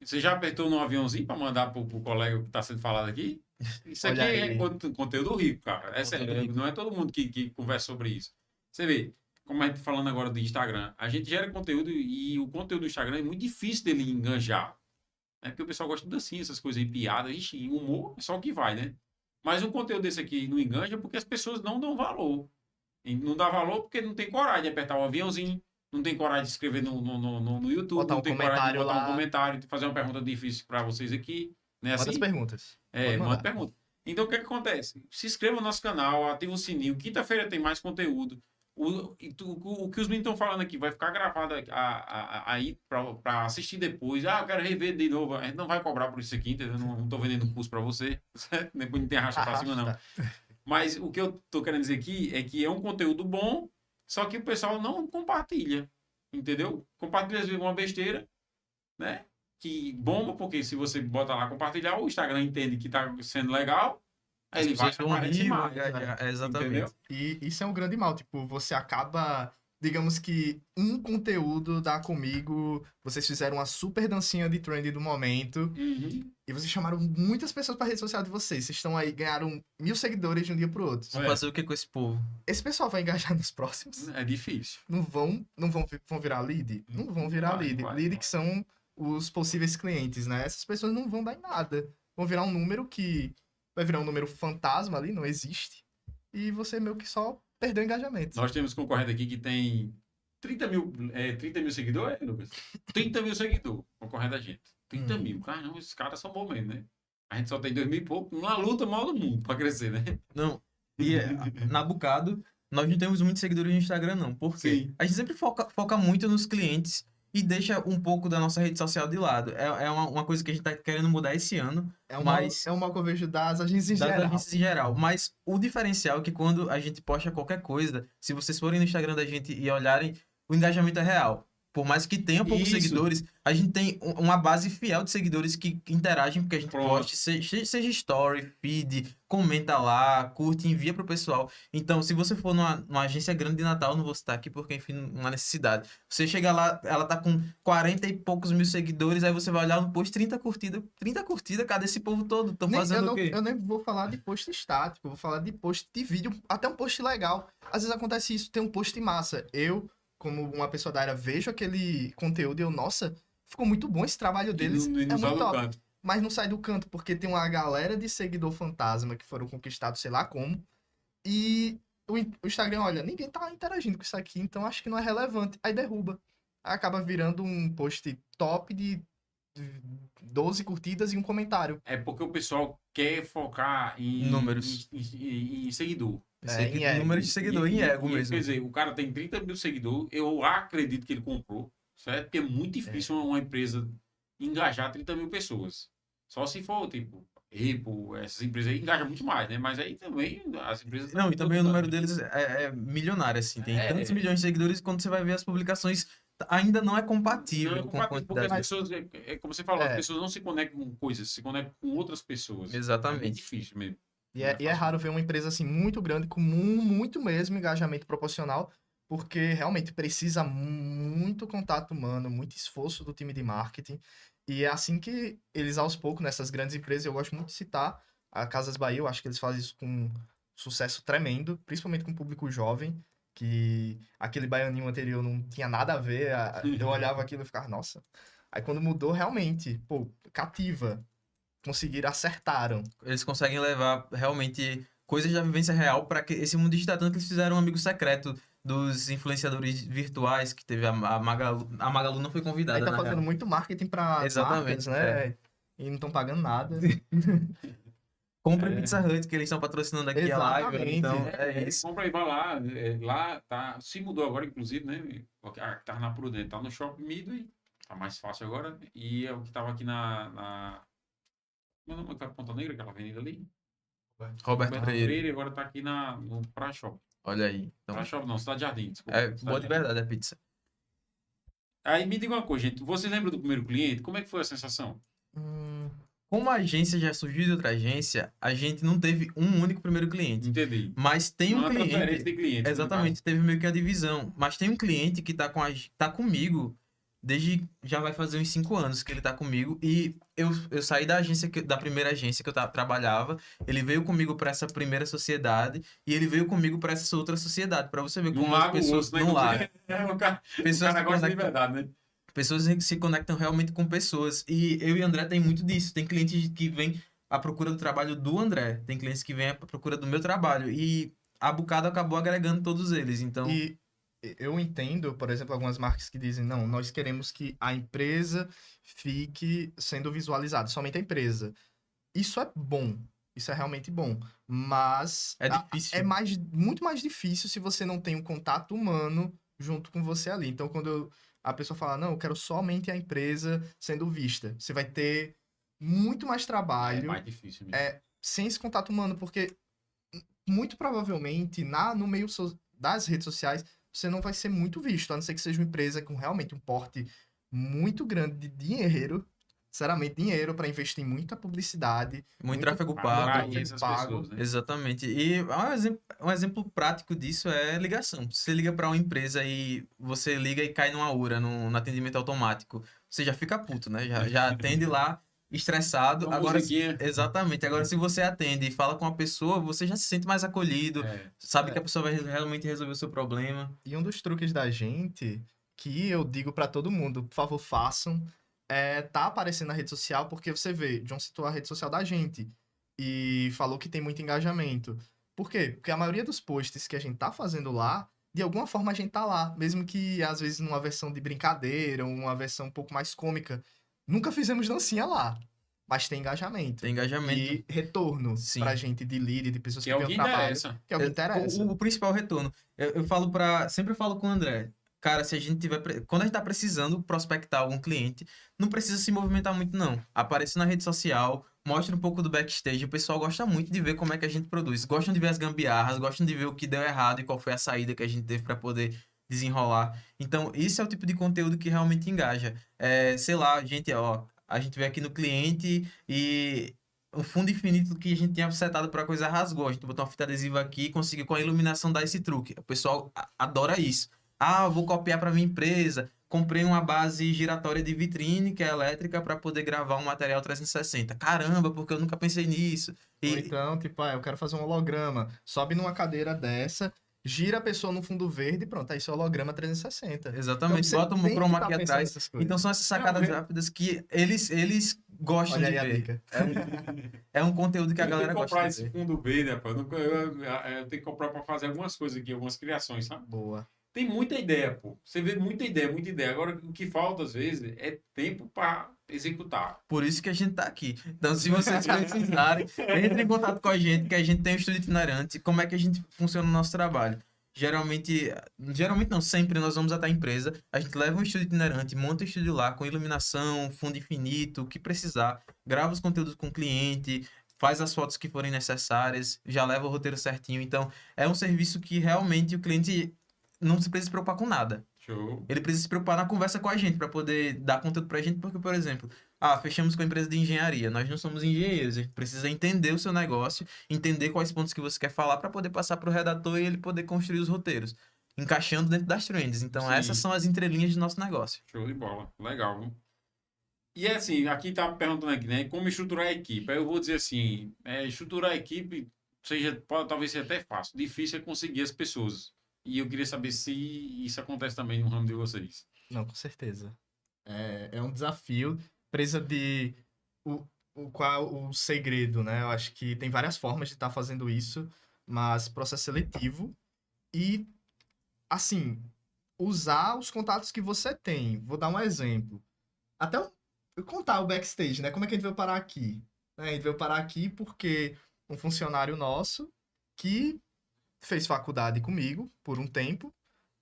Você já apertou no aviãozinho para mandar pro colega que está sendo falado aqui? Isso aqui Olha é aí. conteúdo rico, cara. É sério, Conteúdo rico. não é todo mundo que conversa sobre isso. Você vê, como a gente tá falando agora do Instagram, a gente gera conteúdo e o conteúdo do Instagram é muito difícil dele enganjar. É porque o pessoal gosta de dancinha, essas coisas aí, piada, ixi, humor é só o que vai, né? Mas um conteúdo desse aqui não enganja porque as pessoas não dão valor. E não dá valor porque não tem coragem de apertar o aviãozinho, não tem coragem de escrever no YouTube, Botar não um tem coragem de comentário botar um lá. comentário, de fazer uma pergunta difícil para vocês aqui. Né? Manda Assim? as perguntas. É, Pode manda mandar. pergunta. Então, o que acontece? Se inscreva no nosso canal, ativa o sininho. Quinta-feira tem mais conteúdo. O que os meninos estão falando aqui vai ficar gravado aí para assistir depois. Ah, eu quero rever de novo. A gente não vai cobrar por isso aqui, entendeu? Eu não estou vendendo curso para você. Certo? Depois não tem racha para cima, não. Mas o que eu tô querendo dizer aqui é que é um conteúdo bom, só que o pessoal não compartilha. Entendeu? Compartilha às vezes uma besteira, né? Que bomba, porque se você bota lá compartilhar, o Instagram entende que tá sendo legal, aí ele vai pessoas vão aparecer rir, vão mais. engajar. Entendeu? Exatamente. E isso é um grande mal. Tipo, você acaba... Digamos que um conteúdo dá comigo, vocês fizeram uma super dancinha de trend do momento Uhum. e vocês chamaram muitas pessoas para rede social de vocês. Vocês estão aí, ganharam 1000 seguidores de um dia pro outro. Vamos fazer o que com esse povo? Esse pessoal vai engajar nos próximos? É difícil. Não vão virar lead? Não vão virar Vai, lead. vai, Lead vai. que são os possíveis clientes, né? Essas pessoas não vão dar em nada. Vão virar um número que vai virar um número fantasma ali, não existe. E você meio que só perdeu o engajamento. Nós temos concorrente aqui que tem 30 mil seguidores, Lucas? 30 mil seguidores, concorrente da gente. 30 mil. Caramba, esses caras são bons mesmo, né? A gente só tem 2 mil e pouco, uma luta maior do mundo para crescer, né? Não. E na Bocado, nós não temos muitos seguidores no Instagram, não. Por quê? Sim. A gente sempre foca muito nos clientes e deixa um pouco da nossa rede social de lado. É uma coisa que a gente tá querendo mudar esse ano, É um mas- mal, é um mal que eu vejo das agências em das geral. agências em geral. Mas o diferencial é que quando a gente posta qualquer coisa, se vocês forem no Instagram da gente e olharem, o engajamento é real. Por mais que tenha poucos Isso. seguidores, a gente tem uma base fiel de seguidores que interagem porque a gente Pronto. poste, seja story, feed, comenta lá, curte, envia pro pessoal. Então, se você for numa agência grande de Natal, não vou citar aqui porque, enfim, não há necessidade. Você chega lá, ela tá com 40 e poucos mil seguidores, aí você vai olhar no post, 30 curtidas. 30 curtidas, cadê esse povo todo? Estão fazendo o quê? Eu nem vou falar de post estático, eu vou falar de post de vídeo, até um post legal. Às vezes acontece isso, tem um post massa. Eu como uma pessoa da área, vejo aquele conteúdo e eu, nossa, ficou muito bom esse trabalho deles, E é não sai muito do top. canto. Mas não sai do canto, porque tem uma galera de seguidor fantasma que foram conquistados, sei lá como, e o Instagram, olha, ninguém tá interagindo com isso aqui, então acho que não é relevante. Aí derruba. Aí acaba virando um post top de 12 curtidas e um comentário. É porque o pessoal quer focar Números. em seguidor. Em ego. Número de seguidor, em ego mesmo. Quer dizer, o cara tem 30 mil seguidores, eu acredito que ele comprou, certo? Porque é muito difícil uma empresa engajar 30 mil pessoas. Só se for, tipo, Apple, essas empresas aí engajam muito mais, né? Mas aí também as empresas... Não, e também o número deles é milionário, assim. Tem tantos milhões de seguidores, e quando você vai ver as publicações, ainda não é compatível Não é com a compatível, porque quantidade. as pessoas, como você falou, É. as pessoas não se conectam com coisas, se conectam com outras pessoas. Exatamente. É bem difícil mesmo. E é raro ver uma empresa assim muito grande, com muito mesmo engajamento proporcional, porque realmente precisa muito contato humano, muito esforço do time de marketing. E é assim que eles, aos poucos, nessas grandes empresas, eu gosto muito de citar a Casas Bahia, eu acho que eles fazem isso com sucesso tremendo, principalmente com o público jovem, que aquele baianinho anterior não tinha nada a ver, eu olhava aquilo e ficava, nossa. Aí quando mudou, realmente, pô, cativa. Conseguiram, acertaram. Eles conseguem levar realmente coisas da vivência real para que esse mundo digital. Tanto que eles fizeram um amigo secreto dos influenciadores virtuais, que teve a Magalu. A Magalu não foi convidada, Aí tá na fazendo real. muito marketing para Exatamente, marcas, né? E não estão pagando nada. Compre Pizza Hut, que eles estão patrocinando aqui a live. Exatamente. Então, é isso. Compra aí, vai lá. Lá tá. Se mudou agora, inclusive, né? Porque tá na Prudente, tá no Shopping Midway. Tá mais fácil agora. E é o que tava aqui na. Como é o nome que vai pra Ponta Negra, aquela avenida ali? Roberto Freire. E agora tá aqui no Pra Shop. Olha aí. Então, Pra Shop não, Cidade Jardim, desculpa. é Cidade boa de Jardim. verdade a pizza. Aí me diga uma coisa, gente. Você lembra do primeiro cliente? Como é que foi a sensação? Como a agência já surgiu de outra agência, a gente não teve um único primeiro cliente. Entendi. Mas tem um Uma transferência cliente. de cliente. Exatamente, teve meio que a divisão. Mas tem um cliente que tá comigo desde já vai fazer uns 5 anos que ele tá comigo. E eu saí da agência, da primeira agência que eu trabalhava. Ele veio comigo para essa primeira sociedade e ele veio comigo para essa outra sociedade. Para você ver Não como as larga o pessoas osso, né? não largam. O cara Pessoas que gosta de conectam, verdade, né? pessoas que se conectam realmente com pessoas. E eu e André tem muito disso. Tem clientes que vêm à procura do trabalho do André. Tem clientes que vêm à procura do meu trabalho. E a Bucado acabou agregando todos eles. Então, E eu entendo, por exemplo, algumas marcas que dizem, não, nós queremos que a empresa fique sendo visualizada, somente a empresa. Isso é bom, isso é realmente bom, mas é difícil. é muito mais difícil se você não tem um contato humano junto com você ali. Então, quando a pessoa fala, não, eu quero somente a empresa sendo vista, você vai ter muito mais É trabalho mais difícil mesmo. sem esse contato humano, porque muito provavelmente no meio das redes sociais você não vai ser muito visto, a não ser que seja uma empresa com realmente um porte muito grande de dinheiro, sinceramente, dinheiro para investir em muita publicidade, Muito tráfego Pra pago. atrair essas pago. pessoas, né? Exatamente. E um exemplo prático disso é ligação. Você liga para uma empresa e você liga e cai numa URA, no atendimento automático. Você já fica puto, né? Já atende lá estressado. Uma Agora, musiquinha. exatamente. Agora, se você atende e fala com a pessoa, você já se sente mais acolhido, sabe que a pessoa vai realmente resolver o seu problema. E um dos truques da gente, que eu digo para todo mundo, por favor, façam, tá aparecendo na rede social, porque você vê, John citou a rede social da gente e falou que tem muito engajamento. Por quê? Porque a maioria dos posts que a gente tá fazendo lá, de alguma forma a gente tá lá, mesmo que às vezes numa versão de brincadeira, ou uma versão um pouco mais cômica. Nunca fizemos dancinha lá, mas tem engajamento. Tem engajamento. E retorno Sim. pra gente de lead, de pessoas Que que é o veem que o trabalho. interessa. Que é o que interessa. O principal retorno. Eu falo sempre falo com o André. Cara, se a gente tiver. Quando a gente tá precisando prospectar algum cliente, não precisa se movimentar muito, não. Aparece na rede social, mostra um pouco do backstage. O pessoal gosta muito de ver como é que a gente produz. Gostam de ver as gambiarras, gostam de ver o que deu errado e qual foi a saída que a gente teve para poder desenrolar. Então, isso é o tipo de conteúdo que realmente engaja. Sei lá, a gente vê aqui no cliente e o fundo infinito que a gente tinha setado para coisa rasgou. A gente botou uma fita adesiva aqui e conseguiu com a iluminação dar esse truque. O pessoal adora isso. Eu vou copiar para minha empresa. Comprei uma base giratória de vitrine, que é elétrica, para poder gravar um material 360. Caramba, porque eu nunca pensei nisso. Ou então, tipo, eu quero fazer um holograma. Sobe numa cadeira dessa, gira a pessoa no fundo verde e pronto, aí seu holograma 360. Exatamente, Então, bota um você tem que chroma tá aqui pensando atrás. nessas coisas. Então são essas sacadas Não, rápidas que eles gostam Olha de aí a ver. dica. É um conteúdo que a Eu tenho galera que gosta comprar de esse ver. fundo verde, rapaz. Eu tenho que comprar pra fazer algumas coisas aqui, algumas criações, sabe? Boa. Tem muita ideia, pô. Você vê muita ideia, muita ideia. Agora, o que falta, às vezes, é tempo para executar. Por isso que a gente tá aqui. Então, se vocês precisarem, entre em contato com a gente, que a gente tem um estúdio itinerante. Como é que a gente funciona o nosso trabalho? Geralmente não, sempre nós vamos até a empresa, a gente leva um estúdio itinerante, monta o estúdio lá com iluminação, fundo infinito, o que precisar, grava os conteúdos com o cliente, faz as fotos que forem necessárias, já leva o roteiro certinho. Então, é um serviço que realmente o cliente não se precisa se preocupar com nada. Show. Ele precisa se preocupar na conversa com a gente para poder dar conteúdo pra gente, porque, por exemplo, fechamos com a empresa de engenharia, nós não somos engenheiros, a gente precisa entender o seu negócio, entender quais pontos que você quer falar para poder passar pro redator e ele poder construir os roteiros, encaixando dentro das trends. Então, Sim. essas são as entrelinhas do nosso negócio. Show de bola. Legal, viu? E é assim, aqui tá perguntando aqui, né? Como estruturar a equipe? Aí eu vou dizer assim, estruturar a equipe talvez seja até fácil. Difícil é conseguir as pessoas. E eu queria saber se isso acontece também no ramo de vocês. Não, com certeza. É um desafio. Empresa de... Qual o segredo, né? Eu acho que tem várias formas de estar fazendo isso, mas processo seletivo e, assim, usar os contatos que você tem. Vou dar um exemplo. Até eu contar o backstage, né? Como é que a gente veio parar aqui? A gente veio parar aqui porque um funcionário nosso que fez faculdade comigo por um tempo,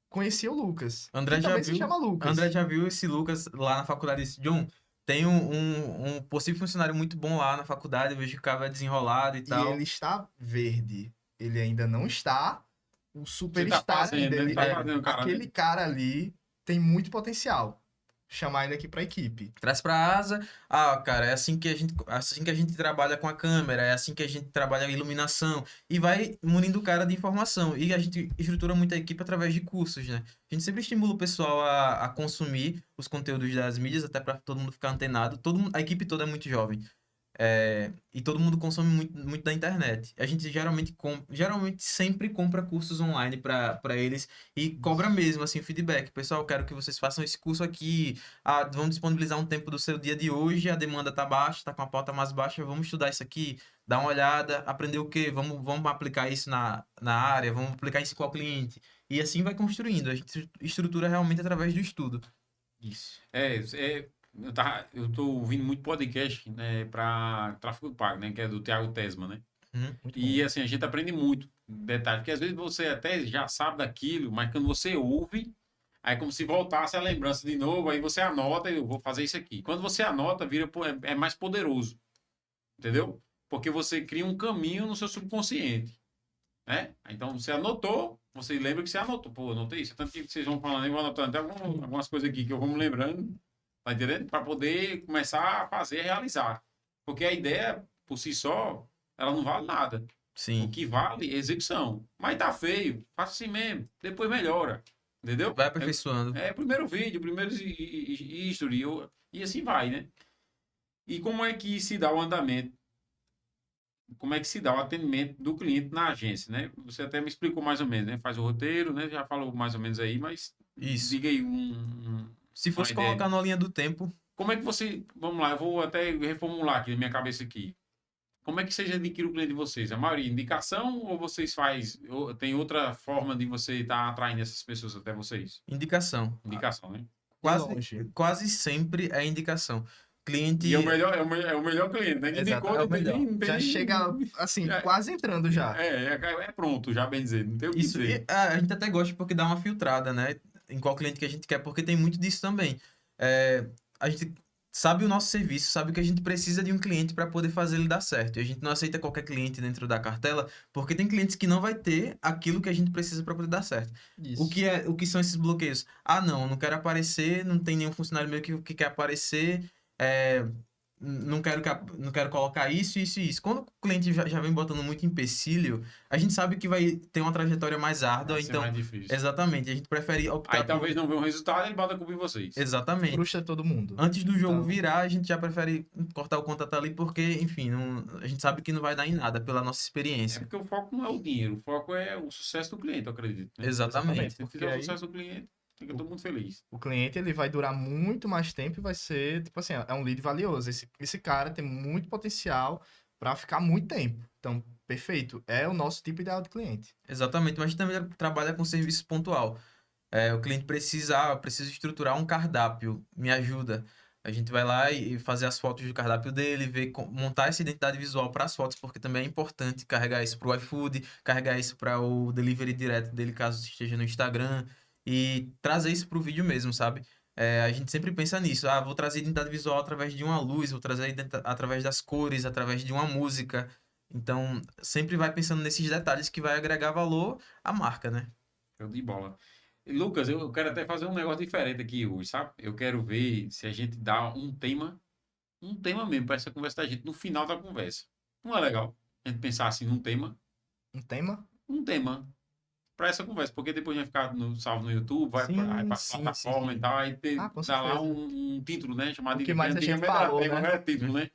conhecia o Lucas. André que já também se viu- chama Lucas. André já viu esse Lucas lá na faculdade? Disse, John, tem um possível funcionário muito bom lá na faculdade, eu vejo que o cara vai desenrolado e E tal. ele está verde. Ele ainda não está o superstar fazendo, ainda. né? Ele- Tá fazendo, cara, aquele cara ali tem muito potencial. Chamar ele aqui pra equipe. Traz pra asa. Cara, é assim que a gente trabalha com a câmera, é assim que a gente trabalha a iluminação. E vai munindo o cara de informação. E a gente estrutura muita equipe através de cursos, né? A gente sempre estimula o pessoal a consumir os conteúdos das mídias, até pra todo mundo ficar antenado. A equipe toda é muito jovem. E todo mundo consome muito da internet. A gente geralmente sempre compra cursos online para eles e cobra mesmo assim feedback. Pessoal, quero que vocês façam esse curso aqui. Vamos disponibilizar um tempo do seu dia de hoje. A demanda tá baixa, tá com a pauta mais baixa. Vamos estudar isso aqui, dar uma olhada, aprender o quê? Vamos aplicar isso na área, vamos aplicar isso com o cliente. E assim vai construindo. A gente estrutura realmente através do estudo. Isso. Eu tô ouvindo muito podcast, né, para tráfego pago, né, que é do Thiago Tesma, né? Muito E bom. assim, a gente aprende muito detalhe, porque às vezes você até já sabe daquilo, mas quando você ouve, aí é como se voltasse a lembrança de novo, aí você anota, eu vou fazer isso aqui. Quando você anota, é mais poderoso, entendeu? Porque você cria um caminho no seu subconsciente, né? Então você anotou, você lembra que você anotou. Pô, anotei isso. Tanto que vocês vão falando, eu vou anotando até algumas coisas aqui que eu vou me lembrando. Tá entendendo? Para poder começar a fazer, realizar. Porque a ideia, por si só, ela não vale nada. O Sim. que vale é execução. Mas tá feio, faça assim mesmo. Depois melhora. Entendeu? Vai aperfeiçoando. Primeiro vídeo, primeiro history, e assim vai, né? E como é que se dá o andamento? Como é que se dá o atendimento do cliente na agência, né? Você até me explicou mais ou menos, né? Faz o roteiro, né? Já falou mais ou menos aí, mas Isso. diga aí Se fosse uma ideia. colocar na linha do tempo, Como é que você... Vamos lá, eu vou até reformular aqui na minha cabeça aqui. Como é que vocês adquirem o cliente de vocês? A maioria indicação ou vocês tem outra forma de você estar atraindo essas pessoas até vocês? indicação. Indicação, né? longe. Quase sempre é indicação. Cliente. E é o melhor cliente, né? Exato, é o melhor. Já chega, assim, quase entrando já. É pronto, já bem dizer. Não tem o que Isso, dizer. a gente até gosta porque dá uma filtrada, né? Em qual cliente que a gente quer, porque tem muito disso também. A gente sabe o nosso serviço, sabe o que a gente precisa de um cliente para poder fazer ele dar certo. E a gente não aceita qualquer cliente dentro da cartela, porque tem clientes que não vai ter aquilo que a gente precisa para poder dar certo. Isso. O que são esses bloqueios? Não quero aparecer, não tem nenhum funcionário meu que quer aparecer. não quero, não quero colocar isso, isso e isso. Quando o cliente já vem botando muito empecilho, a gente sabe que vai ter uma trajetória mais árdua, Vai ser então... mais difícil. Exatamente, a gente prefere optar Aí talvez não vê um resultado, ele bota a culpa em vocês. Exatamente. Frustra todo mundo. Antes do jogo Então- virar, a gente já prefere cortar o contato ali, porque, enfim, a gente sabe que não vai dar em nada pela nossa É experiência. porque o foco não é o dinheiro, o foco é o sucesso do cliente, eu acredito. Né? Exatamente. Se Porque fizer o aí- sucesso do cliente, fica todo mundo feliz. O cliente, ele vai durar muito mais tempo e vai ser, tipo assim, é um lead valioso. Esse cara tem muito potencial para ficar muito tempo. Então, perfeito. É o nosso tipo ideal de cliente. Exatamente, mas a gente também trabalha com serviço pontual. O cliente precisa estruturar um cardápio, me ajuda. A gente vai lá e fazer as fotos do cardápio dele, ver, montar essa identidade visual para as fotos, porque também é importante carregar isso para o iFood, carregar isso para o delivery direto dele, caso esteja no Instagram, e trazer isso para o vídeo mesmo, sabe? A gente sempre pensa nisso. Ah, vou trazer identidade visual através de uma luz, vou trazer através das cores, através de uma música. Então, sempre vai pensando nesses detalhes que vai agregar valor à marca, né? Show de bola. E, Lucas, eu quero até fazer um negócio diferente aqui hoje, sabe? Eu quero ver se a gente dá um tema mesmo para essa conversa da gente no final da conversa. Não é legal a gente pensar assim num tema Um tema? para essa conversa, porque depois vai ficar salvo no YouTube, vai para a Sim, plataforma sim. e tal, aí Ah, com dá lá certeza. um título, né? Chamado O que mais a gente antigamente era falou, tema, né? agora é título, né?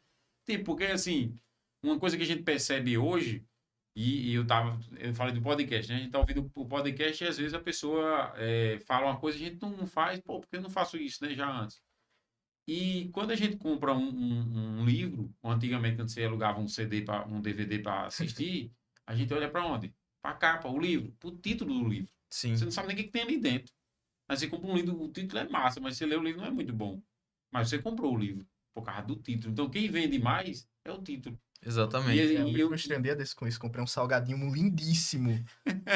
Tipo, porque assim, uma coisa que a gente percebe hoje, e eu falei do podcast, né? A gente tá ouvindo o podcast e às vezes a pessoa fala uma coisa e a gente não faz, pô, porque eu não faço isso, né? Já antes. E quando a gente compra um livro, ou antigamente quando você alugava um CD, um DVD para assistir, a gente olha para onde? Para a capa, o livro, para o título do livro. Sim. Você não sabe nem o que tem ali dentro. Mas você compra um livro, o título é massa, mas você lê o livro não é muito bom. Mas você comprou o livro por causa do título. Então quem vende mais é o título. Exatamente. Eu me frustrei um dia desse com isso. Comprei um salgadinho lindíssimo.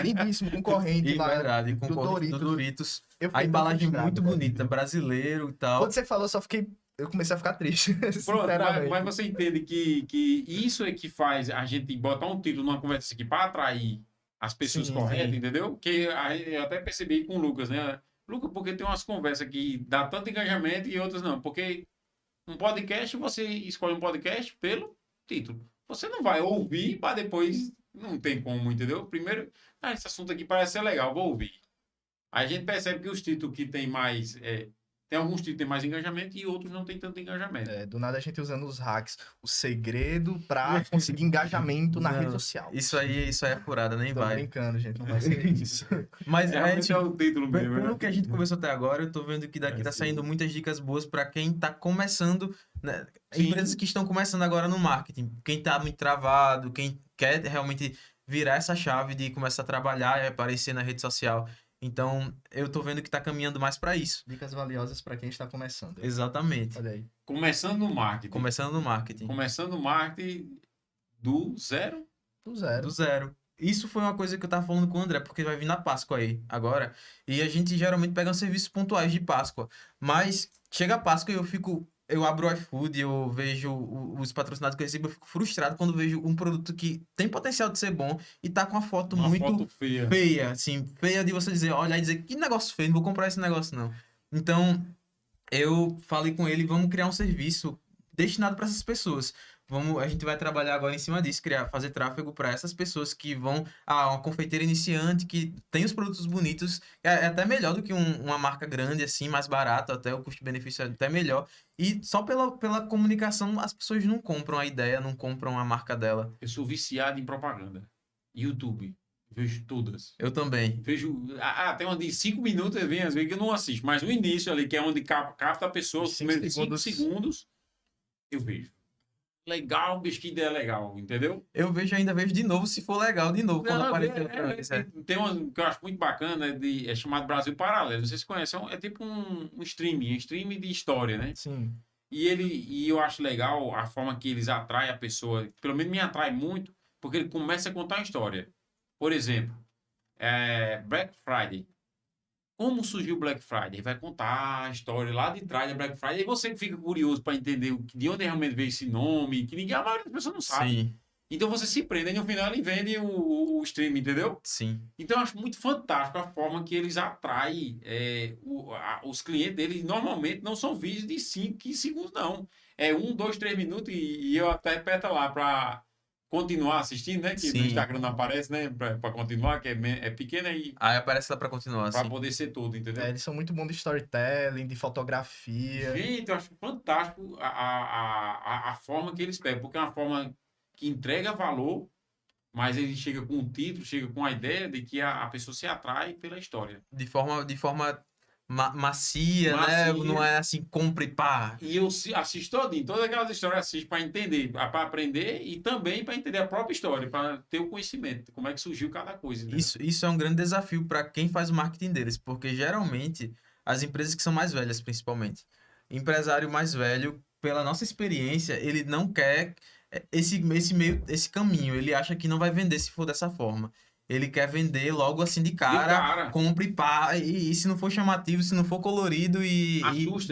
Lindíssimo, concorrente E lá. verdade, do concordo Doritos. do Doritos. Eu A fiquei tão embalagem frustrado, muito velho. bonita, brasileiro e tal. Quando você falou, eu comecei a ficar triste, Pronto, sinceramente. mas você entende que isso é que faz a gente botar um título numa conversa aqui para atrair as pessoas Sim, corretas, sim. entendeu? Que eu até percebi com o Lucas, né? Lucas, porque tem umas conversas que dá tanto engajamento e outras não. Porque um podcast, você escolhe um podcast pelo título. Você não vai ouvir para depois. Não tem como, entendeu? Primeiro, esse assunto aqui parece ser legal, vou ouvir. Aí a gente percebe que os títulos que tem mais. Tem alguns títulos que tem mais engajamento e outros não tem tanto engajamento. Do nada a gente usando os hacks. O segredo pra conseguir engajamento na Não, rede social. Isso aí é furada, nem Tô vai. brincando, gente. Não vai ser isso. Mas Realmente é o título mesmo. pelo né? que a gente conversou até agora, eu tô vendo que daqui tá saindo muitas dicas boas para quem tá começando, né? Sim. Empresas que estão começando agora no marketing. Quem tá muito travado, quem quer realmente virar essa chave de começar a trabalhar e aparecer na rede social. Então, eu tô vendo que tá caminhando mais para isso. Dicas valiosas pra quem está começando. Exatamente. Olha aí. Começando no marketing. Começando no marketing. Começando o marketing do zero. Do zero. Do zero. Isso foi uma coisa que eu tava falando com o André, porque vai vir na Páscoa aí, agora. E a gente geralmente pega uns serviços pontuais de Páscoa. Mas chega a Páscoa e eu abro o iFood, eu vejo os patrocinados que eu recebo, eu fico frustrado quando vejo um produto que tem potencial de ser bom e tá com uma foto Uma muito foto feia. feia, assim, feia de você dizer, olhar e dizer, que negócio feio, não vou comprar esse negócio não. Então, eu falei com ele, vamos criar um serviço destinado para essas pessoas. A gente vai trabalhar agora em cima disso, fazer tráfego para essas pessoas que vão a uma confeiteira iniciante, que tem os produtos bonitos, é até melhor do que uma marca grande, assim, mais barato, até o custo-benefício é até melhor. E só pela comunicação as pessoas não compram a ideia, não compram a marca dela. Eu sou viciado em propaganda. YouTube. Vejo todas. Eu também. Vejo. Tem uma de 5 minutos, eu venho às vezes que eu não assisto. Mas no início ali, que é onde capta a pessoa, os Os cinco primeiros 5 segundos. segundos, eu vejo. Legal, bicho, que ideia legal, entendeu? Eu ainda vejo de novo, se for legal, de novo, quando aparecer outra vez. Tem uma que eu acho muito bacana, é chamado Brasil Paralelo. Não sei se você conhece, é tipo um streaming de história, né? Sim. E eu acho legal a forma que eles atraem a pessoa, pelo menos me atrai muito, porque ele começa a contar uma história. Por exemplo, Black Friday. Como surgiu o Black Friday? Vai contar a história lá de trás da Black Friday. E você fica curioso para entender de onde realmente veio esse nome, que a maioria das pessoas não sabe. Sim. Então você se prende e no final ele vende o stream, entendeu? Sim. Então eu acho muito fantástico a forma que eles atraem os clientes deles. Normalmente não são vídeos de 5, 15 segundos, não. É 1, 2, 3 minutos e eu até aperto lá para continuar assistindo, né? Que no Sim. Instagram não aparece, né? Para continuar, que é pequena e Aí aparece lá pra continuar, para assim. poder ser tudo, entendeu? Eles são muito bons de storytelling, de fotografia. Gente, eu acho fantástico a forma que eles pegam, porque é uma forma que entrega valor, mas ele chega com um título, chega com a ideia de que a pessoa se atrai pela história. De forma macia, né? Macia. Não é assim, compre e pá. E eu assisto todinho, todas aquelas histórias eu assisto para entender, para aprender e também para entender a própria história, para ter o conhecimento, como é que surgiu cada coisa. Né? Isso é um grande desafio para quem faz o marketing deles, porque geralmente as empresas que são mais velhas, principalmente, empresário mais velho, pela nossa experiência, ele não quer esse caminho, ele acha que não vai vender se for dessa forma. Ele quer vender logo assim de cara, compre pá, e se não for chamativo, se não for colorido e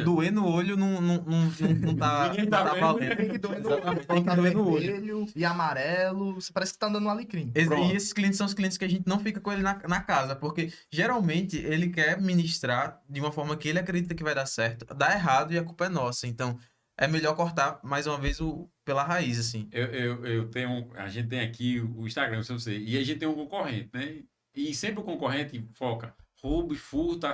doer no olho, não tá valendo. Tem que doer no Exatamente, tem que botar doer no olho. vermelho e amarelo. Você parece que tá andando um alecrim. E esses clientes são os clientes que a gente não fica com ele na casa, porque geralmente ele quer ministrar de uma forma que ele acredita que vai dar certo, dá errado e a culpa é nossa. Então é melhor cortar mais uma vez pela raiz, assim. Eu tenho, a gente tem aqui o Instagram, se você, e a gente tem um concorrente, né? E sempre o concorrente foca roubo e furto,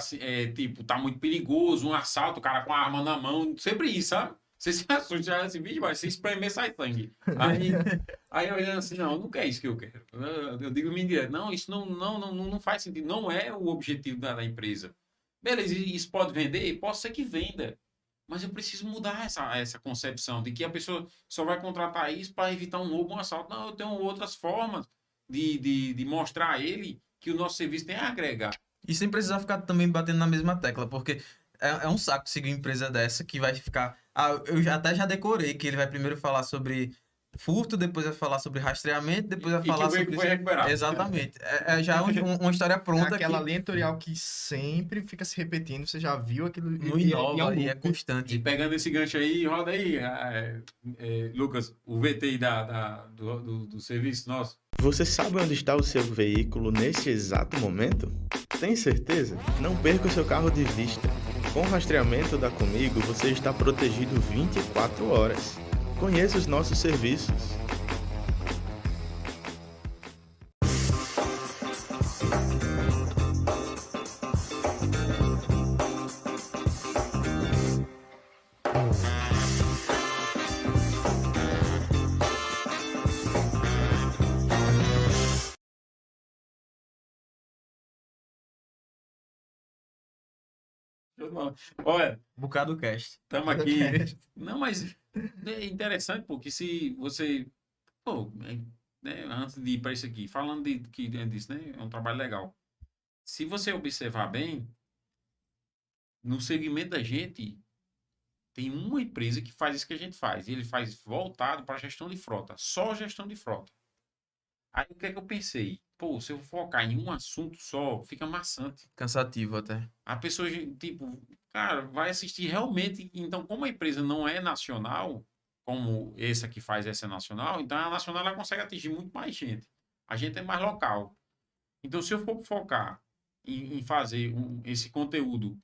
tipo, tá muito perigoso, um assalto, o cara com a arma na mão, sempre isso, sabe? Você se assusta esse vídeo, mas se espremer, sai sangue. Aí eu olhando assim, não quer isso que eu quero. Eu digo mentira, não, isso não faz sentido, não é o objetivo da empresa. Beleza, isso pode vender? Pode ser que venda. Mas eu preciso mudar essa concepção de que a pessoa só vai contratar isso para evitar um roubo, um assalto. Não, eu tenho outras formas de mostrar a ele que o nosso serviço tem a agregar. E sem precisar ficar também batendo na mesma tecla, porque é um saco seguir uma empresa dessa que vai ficar... eu até já decorei que ele vai primeiro falar sobre furto, depois vai falar sobre rastreamento, depois vai falar sobre... que foi recuperado. Exatamente. Já uma história pronta. Aquela linha editorial que sempre fica se repetindo, você já viu aquilo. Não inova e é constante. E pegando esse gancho aí, roda aí, Lucas, o VT do serviço nosso. Você sabe onde está o seu veículo neste exato momento? Tem certeza? Não perca o seu carro de vista. Com o rastreamento da Comigo, você está protegido 24 horas. Conheça os nossos serviços. Olha, Bocado Cast. estamos aqui. Não, mas é interessante porque se você. Pô, né, antes de ir para isso aqui, falando que disso, né? É um trabalho legal. Se você observar bem, no segmento da gente, tem uma empresa que faz isso que a gente faz. E ele faz voltado para gestão de frota, só gestão de frota. Aí o que é que eu pensei? Pô, se eu focar em um assunto só, fica maçante. Cansativo até. A pessoa, tipo, cara, vai assistir realmente. Então, como a empresa não é nacional, como essa que faz essa é nacional, então a nacional ela consegue atingir muito mais gente. A gente é mais local. Então, se eu for focar em fazer esse conteúdo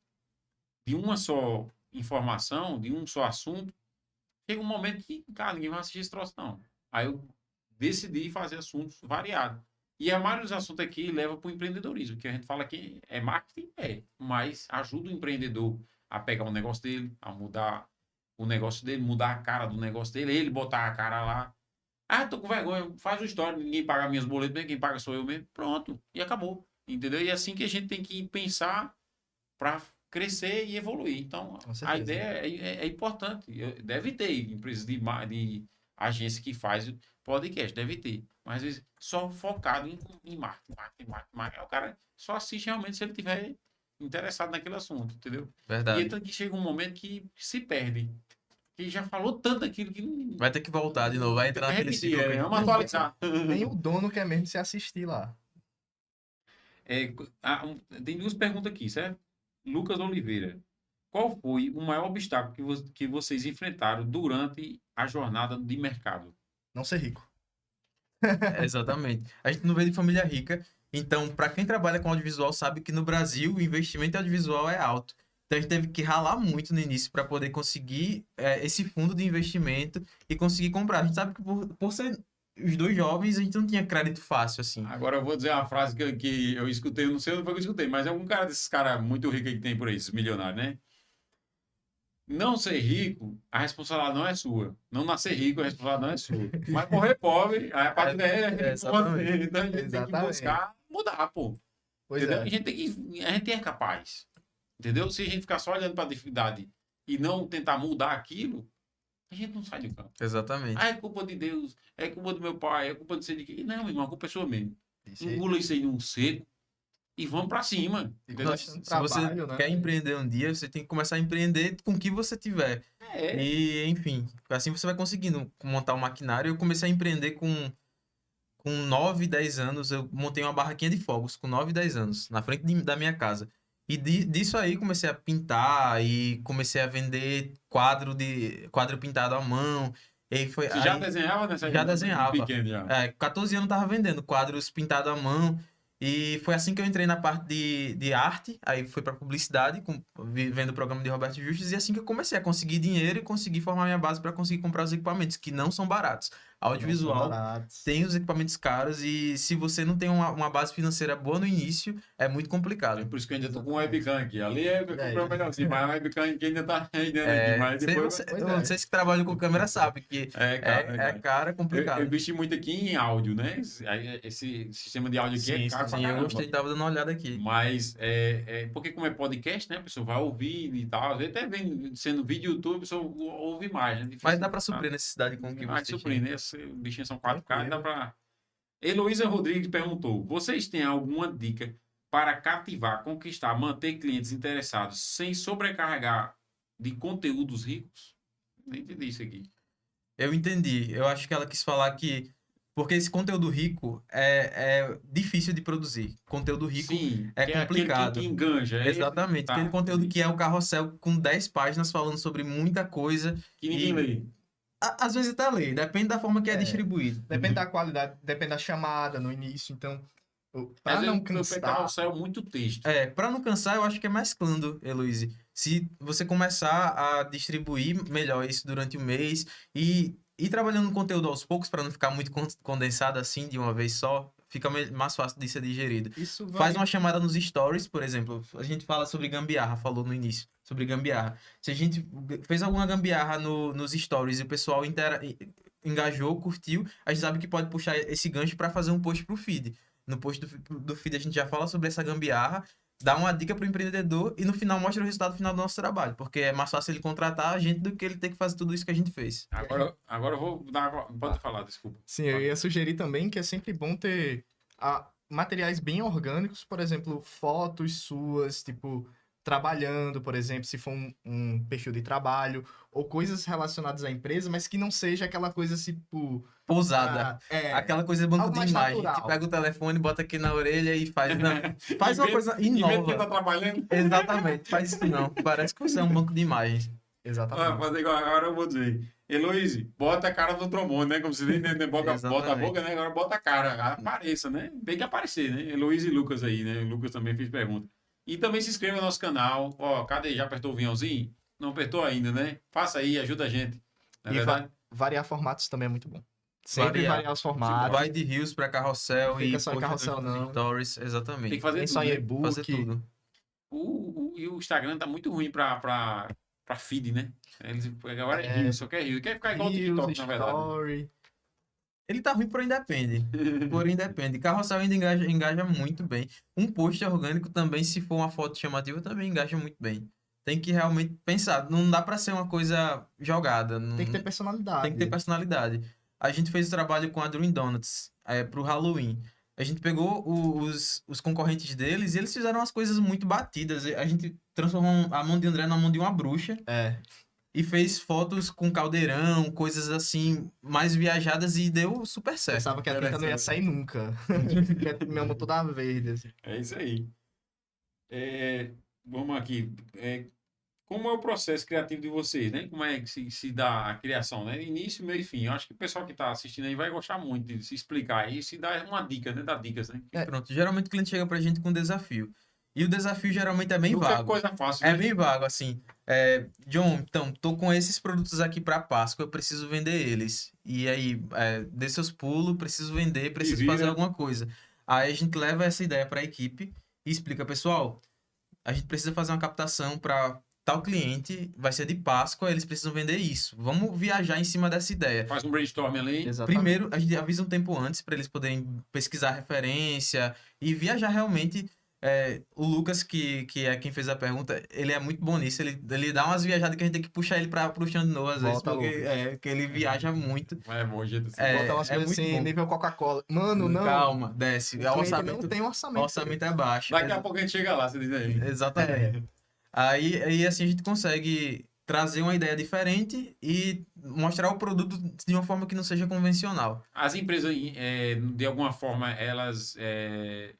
de uma só informação, de um só assunto, chega um momento que, cara, ninguém vai assistir esse troço, não. Aí eu decidi fazer assuntos variados. E a maioria dos assuntos aqui leva para o empreendedorismo, que a gente fala que é marketing, mas ajuda o empreendedor a pegar o negócio dele, a mudar o negócio dele, mudar a cara do negócio dele, ele botar a cara lá. Ah, tô com vergonha, faz uma história, ninguém paga minhas boletas, quem paga sou eu mesmo. Pronto, e acabou. Entendeu? E é assim que a gente tem que pensar para crescer e evoluir. Então, a ideia é importante. Deve ter empresas de agência que faz podcast, deve ter. Mas às vezes só focado em marketing. O cara só assiste realmente se ele tiver interessado naquele assunto, entendeu? Verdade. E então que chega um momento que se perde. Que já falou tanto aquilo que não... Vai ter que voltar de novo, vai entrar naquele ciclo. Vamos atualizar. Nem o dono quer mesmo se assistir lá. Tem duas perguntas aqui, certo? Lucas Oliveira. Qual foi o maior obstáculo que vocês enfrentaram durante a jornada de mercado? Não ser rico. Exatamente. A gente não veio de família rica, então, para quem trabalha com audiovisual, sabe que no Brasil o investimento em audiovisual é alto. Então, a gente teve que ralar muito no início para poder conseguir esse fundo de investimento e conseguir comprar. A gente sabe que por ser os dois jovens, a gente não tinha crédito fácil, assim. Agora eu vou dizer uma frase que eu escutei, eu não sei onde foi que eu escutei, mas é algum cara desses caras muito ricos que tem por aí, esses milionários, né? Não ser rico, a responsabilidade não é sua. Não nascer rico, a responsabilidade não é sua. Mas morrer pobre, aí a parte é exatamente. você. Então a gente tem que Exatamente. buscar mudar, pô. Pois Entendeu? é. A gente é capaz. Entendeu? Se a gente ficar só olhando para a dificuldade e não tentar mudar aquilo, a gente não sai do campo. Exatamente. Ah, é culpa de Deus, é culpa do meu pai, é culpa de ser de quem. Não, irmão, a culpa é sua mesmo. Isso aí. Engula isso aí num seco e vamos pra cima. Entendeu? Bastante Se você trabalho, né? quer empreender um dia, você tem que começar a empreender com o que você tiver. É. E, enfim, assim você vai conseguindo montar um maquinário. Eu comecei a empreender com 9, 10 anos. Eu montei uma barraquinha de fogos com 9, 10 anos, na frente da minha casa. E disso aí comecei a pintar e comecei a vender quadro pintado à mão. E foi, Você já aí- desenhava nessa Já desenhava. pequeno já. 14 anos eu tava vendendo quadros pintados à mão. E foi assim que eu entrei na parte de arte. Aí fui pra publicidade, vendo o programa de Roberto Justus. E assim que eu comecei a conseguir dinheiro e conseguir formar minha base para conseguir comprar os equipamentos, que não são baratos. Audiovisual tem os equipamentos caros e se você não tem uma base financeira boa no início, é muito É complicado. por isso que eu ainda tô com um webcam aqui. Ali eu comprei um melhorzinho, mas a webcam aqui ainda tá ainda É, aqui. Mas depois... Pois é. vocês que trabalham com câmera sabem que É, cara, é caro, é complicado. Eu investi muito aqui em áudio, né? Esse sistema de áudio aqui é caro pra Sim, eu caramba. gostei, tava dando uma olhada aqui. Mas, porque como é podcast, né? A pessoa vai ouvir e tal. Às vezes até vem sendo vídeo YouTube, a pessoa ouve mais, né? Difícil, Mas dá pra suprir a necessidade com o que Vai você suprir, tinha. né? Esse bichinho são 4K, dá pra... Heloísa Rodrigues perguntou, vocês têm alguma dica para cativar, conquistar, manter clientes interessados sem sobrecarregar de conteúdos ricos? Não entendi isso aqui. Eu entendi. Eu acho que ela quis falar que... Porque esse conteúdo rico é difícil de produzir. Conteúdo rico Sim, é que é aquele complicado. que enganja. é esse Exatamente. tá. Aquele conteúdo que é o carrossel com 10 páginas falando sobre muita coisa. Que ninguém lê. Às vezes até lê, depende da forma que é É. distribuído. Depende da qualidade, depende da chamada no início. Então, pra Às não vezes eu pego cansar... carrossel muito texto. Pra não cansar, eu acho que é mesclando, Heloíse. Se você começar a distribuir melhor isso durante o mês e ir trabalhando no conteúdo aos poucos para não ficar muito condensado assim de uma vez só, fica mais fácil de ser digerido. Isso vai... Faz uma chamada nos stories, por exemplo. A gente fala sobre gambiarra, falou no início, sobre gambiarra. Se a gente fez alguma gambiarra nos stories e o pessoal engajou, curtiu, a gente sabe que pode puxar esse gancho para fazer um post pro feed. No post do feed a gente já fala sobre essa gambiarra, dá uma dica pro empreendedor e no final mostra o resultado final do nosso trabalho, porque é mais fácil ele contratar a gente do que ele ter que fazer tudo isso que a gente fez. Agora eu vou dar... Pode falar, desculpa. Sim, eu ia sugerir também que é sempre bom ter materiais bem orgânicos, por exemplo, fotos suas, tipo, trabalhando, por exemplo, se for um perfil de trabalho, ou coisas relacionadas à empresa, mas que não seja aquela coisa, tipo... Pousada. Aquela coisa banco algo de mais imagem. natural. Que pega o telefone, bota aqui na orelha e faz. Não, faz uma coisa Em vez de inova. tá trabalhando... Exatamente, faz isso não. Parece que você é um banco de imagens. Exatamente. Fazer igual agora eu vou dizer. Heloíse, bota a cara do trombone, né? Como se nem bota a Exatamente. boca, né? Agora bota a cara. Apareça, né? Tem que aparecer, né? Heloíse e Lucas aí, né? O Lucas também fez pergunta. E também se inscreva no nosso canal. Ó, cadê? Já apertou o vinhãozinho? Não apertou ainda, né? Faça aí, ajuda a gente. Não é E verdade? variar formatos também é muito bom. Sempre variar os formatos. Vai de rios pra carrossel Fica e só em carrossel, não. stories, Tem exatamente. que fazer Tem tudo, só em né? e-book. Fazer tudo. E o Instagram tá muito ruim pra feed, né? Agora é Reels, só quer Reels. Quer ficar igual o TikTok, Reels, na verdade. Story. Ele tá ruim, porém depende. Porém depende. Carrossel ainda engaja muito bem. Um post orgânico também, se for uma foto chamativa, também engaja muito bem. Tem que realmente pensar. Não dá pra ser uma coisa jogada. Tem que ter personalidade. Tem que ter personalidade. A gente fez o trabalho com a Dream Donuts pro Halloween. A gente pegou os concorrentes deles e eles fizeram umas coisas muito batidas. A gente transformou a mão de André na mão de uma bruxa. E fez fotos com caldeirão, coisas assim, mais viajadas e deu super certo. Pensava que a tinta não ia sair nunca. Minha mão toda verde, assim. É isso aí. Vamos aqui. como é o processo criativo de vocês, né? Como é que se dá a criação, né? Início, meio e fim. Eu acho que o pessoal que está assistindo aí vai gostar muito de se explicar e se dar uma dica, né? Dar dicas, né? Pronto, geralmente o cliente chega pra gente com um desafio. E o desafio geralmente é bem Nunca é vago. coisa fácil, É né? bem vago, assim. John, então, tô com esses produtos aqui para Páscoa, eu preciso vender eles. E aí, dê seus pulos, preciso vender, preciso vira. fazer alguma coisa. Aí a gente leva essa ideia para a equipe e explica, pessoal, a gente precisa fazer uma captação para tal cliente, vai ser de Páscoa, eles precisam vender isso. Vamos viajar em cima dessa ideia. Faz um brainstorm ali. Exatamente. Primeiro, a gente avisa um tempo antes para eles poderem pesquisar referência e viajar realmente. O Lucas, que é quem fez a pergunta, ele é muito bom nisso. Ele dá umas viajadas que a gente tem que puxar ele para pro chão de novo, às vezes, Volta, porque ele viaja muito. É bom, jeito assim. Bota umas coisas muito assim, bom. nível Coca-Cola. Mano, não. Calma, desce. O O cliente orçamento, não tem o orçamento. orçamento é baixo. Daqui a pouco a gente chega lá, você diz aí. Exatamente. Aí assim a gente consegue trazer uma ideia diferente e mostrar o produto de uma forma que não seja convencional. As empresas, de alguma forma, elas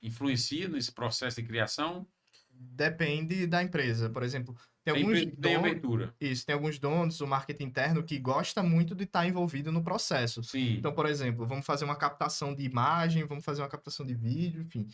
influenciam nesse processo de criação? Depende da empresa. Por exemplo, tem Tem alguns empresa que tem donos, abertura. isso, tem alguns donos do marketing interno que gosta muito de estar envolvido no processo. Sim. Então, por exemplo, vamos fazer uma captação de imagem, vamos fazer uma captação de vídeo, enfim.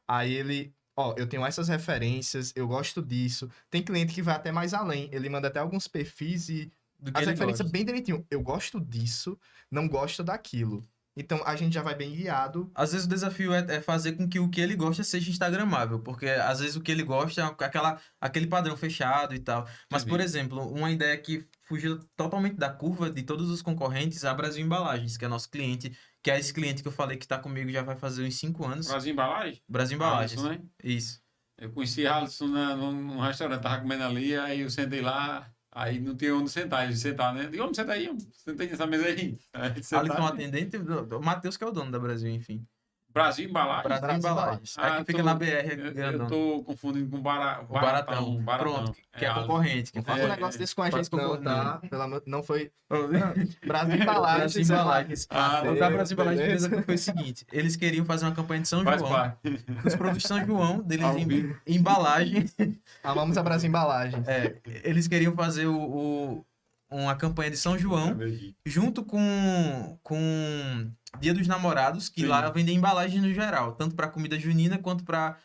Aí ele, eu tenho essas referências, eu gosto disso. Tem cliente que vai até mais além, ele manda até alguns perfis e Do que as ele referências gosta. bem direitinho. Eu gosto disso, não gosto daquilo. Então, a gente já vai bem guiado. Às vezes o desafio é fazer com que o que ele gosta seja instagramável, porque às vezes o que ele gosta é aquele padrão fechado e tal. Mas, por Entendi. exemplo, uma ideia que fugiu totalmente da curva de todos os concorrentes é a Brasil Embalagens, que é nosso cliente, que é esse cliente que eu falei que está comigo já vai fazer uns 5 anos. Brasil Embalagem? Brasil Embalagens. Alisson, né? Isso. Eu conheci Alisson num restaurante, tava comendo ali, aí eu sentei lá, aí não tinha onde sentar, ele sentar, né? Digo, vamos sentar aí, sentei nessa mesa aí. Aí sentaram. Alisson atendente, o Matheus que é o dono da Brasil, enfim. Brasil Embalagem? Brasil Brasil Embalagens. Ah, Aqui fica na BR, Eu grandão. tô confundindo com O Baratão. Baratão. Pronto, que é Alisson. concorrente. Que Não faça um negócio desse com a faz gente, não, concorrente. tá? Pelo amor... Não foi. Brasil Brasil Embalagens. Embalagens. Ah, O da Brasil Embalagens beleza. foi o seguinte: eles queriam fazer uma campanha de São Faz João. parte. Os produtos de São João, deles Ao em vivo. embalagem. Amamos a Brasil Embalagens. Eles queriam fazer uma campanha de São João junto com Dia dos Namorados, que Sim. lá vendem embalagens no geral, tanto para comida junina quanto para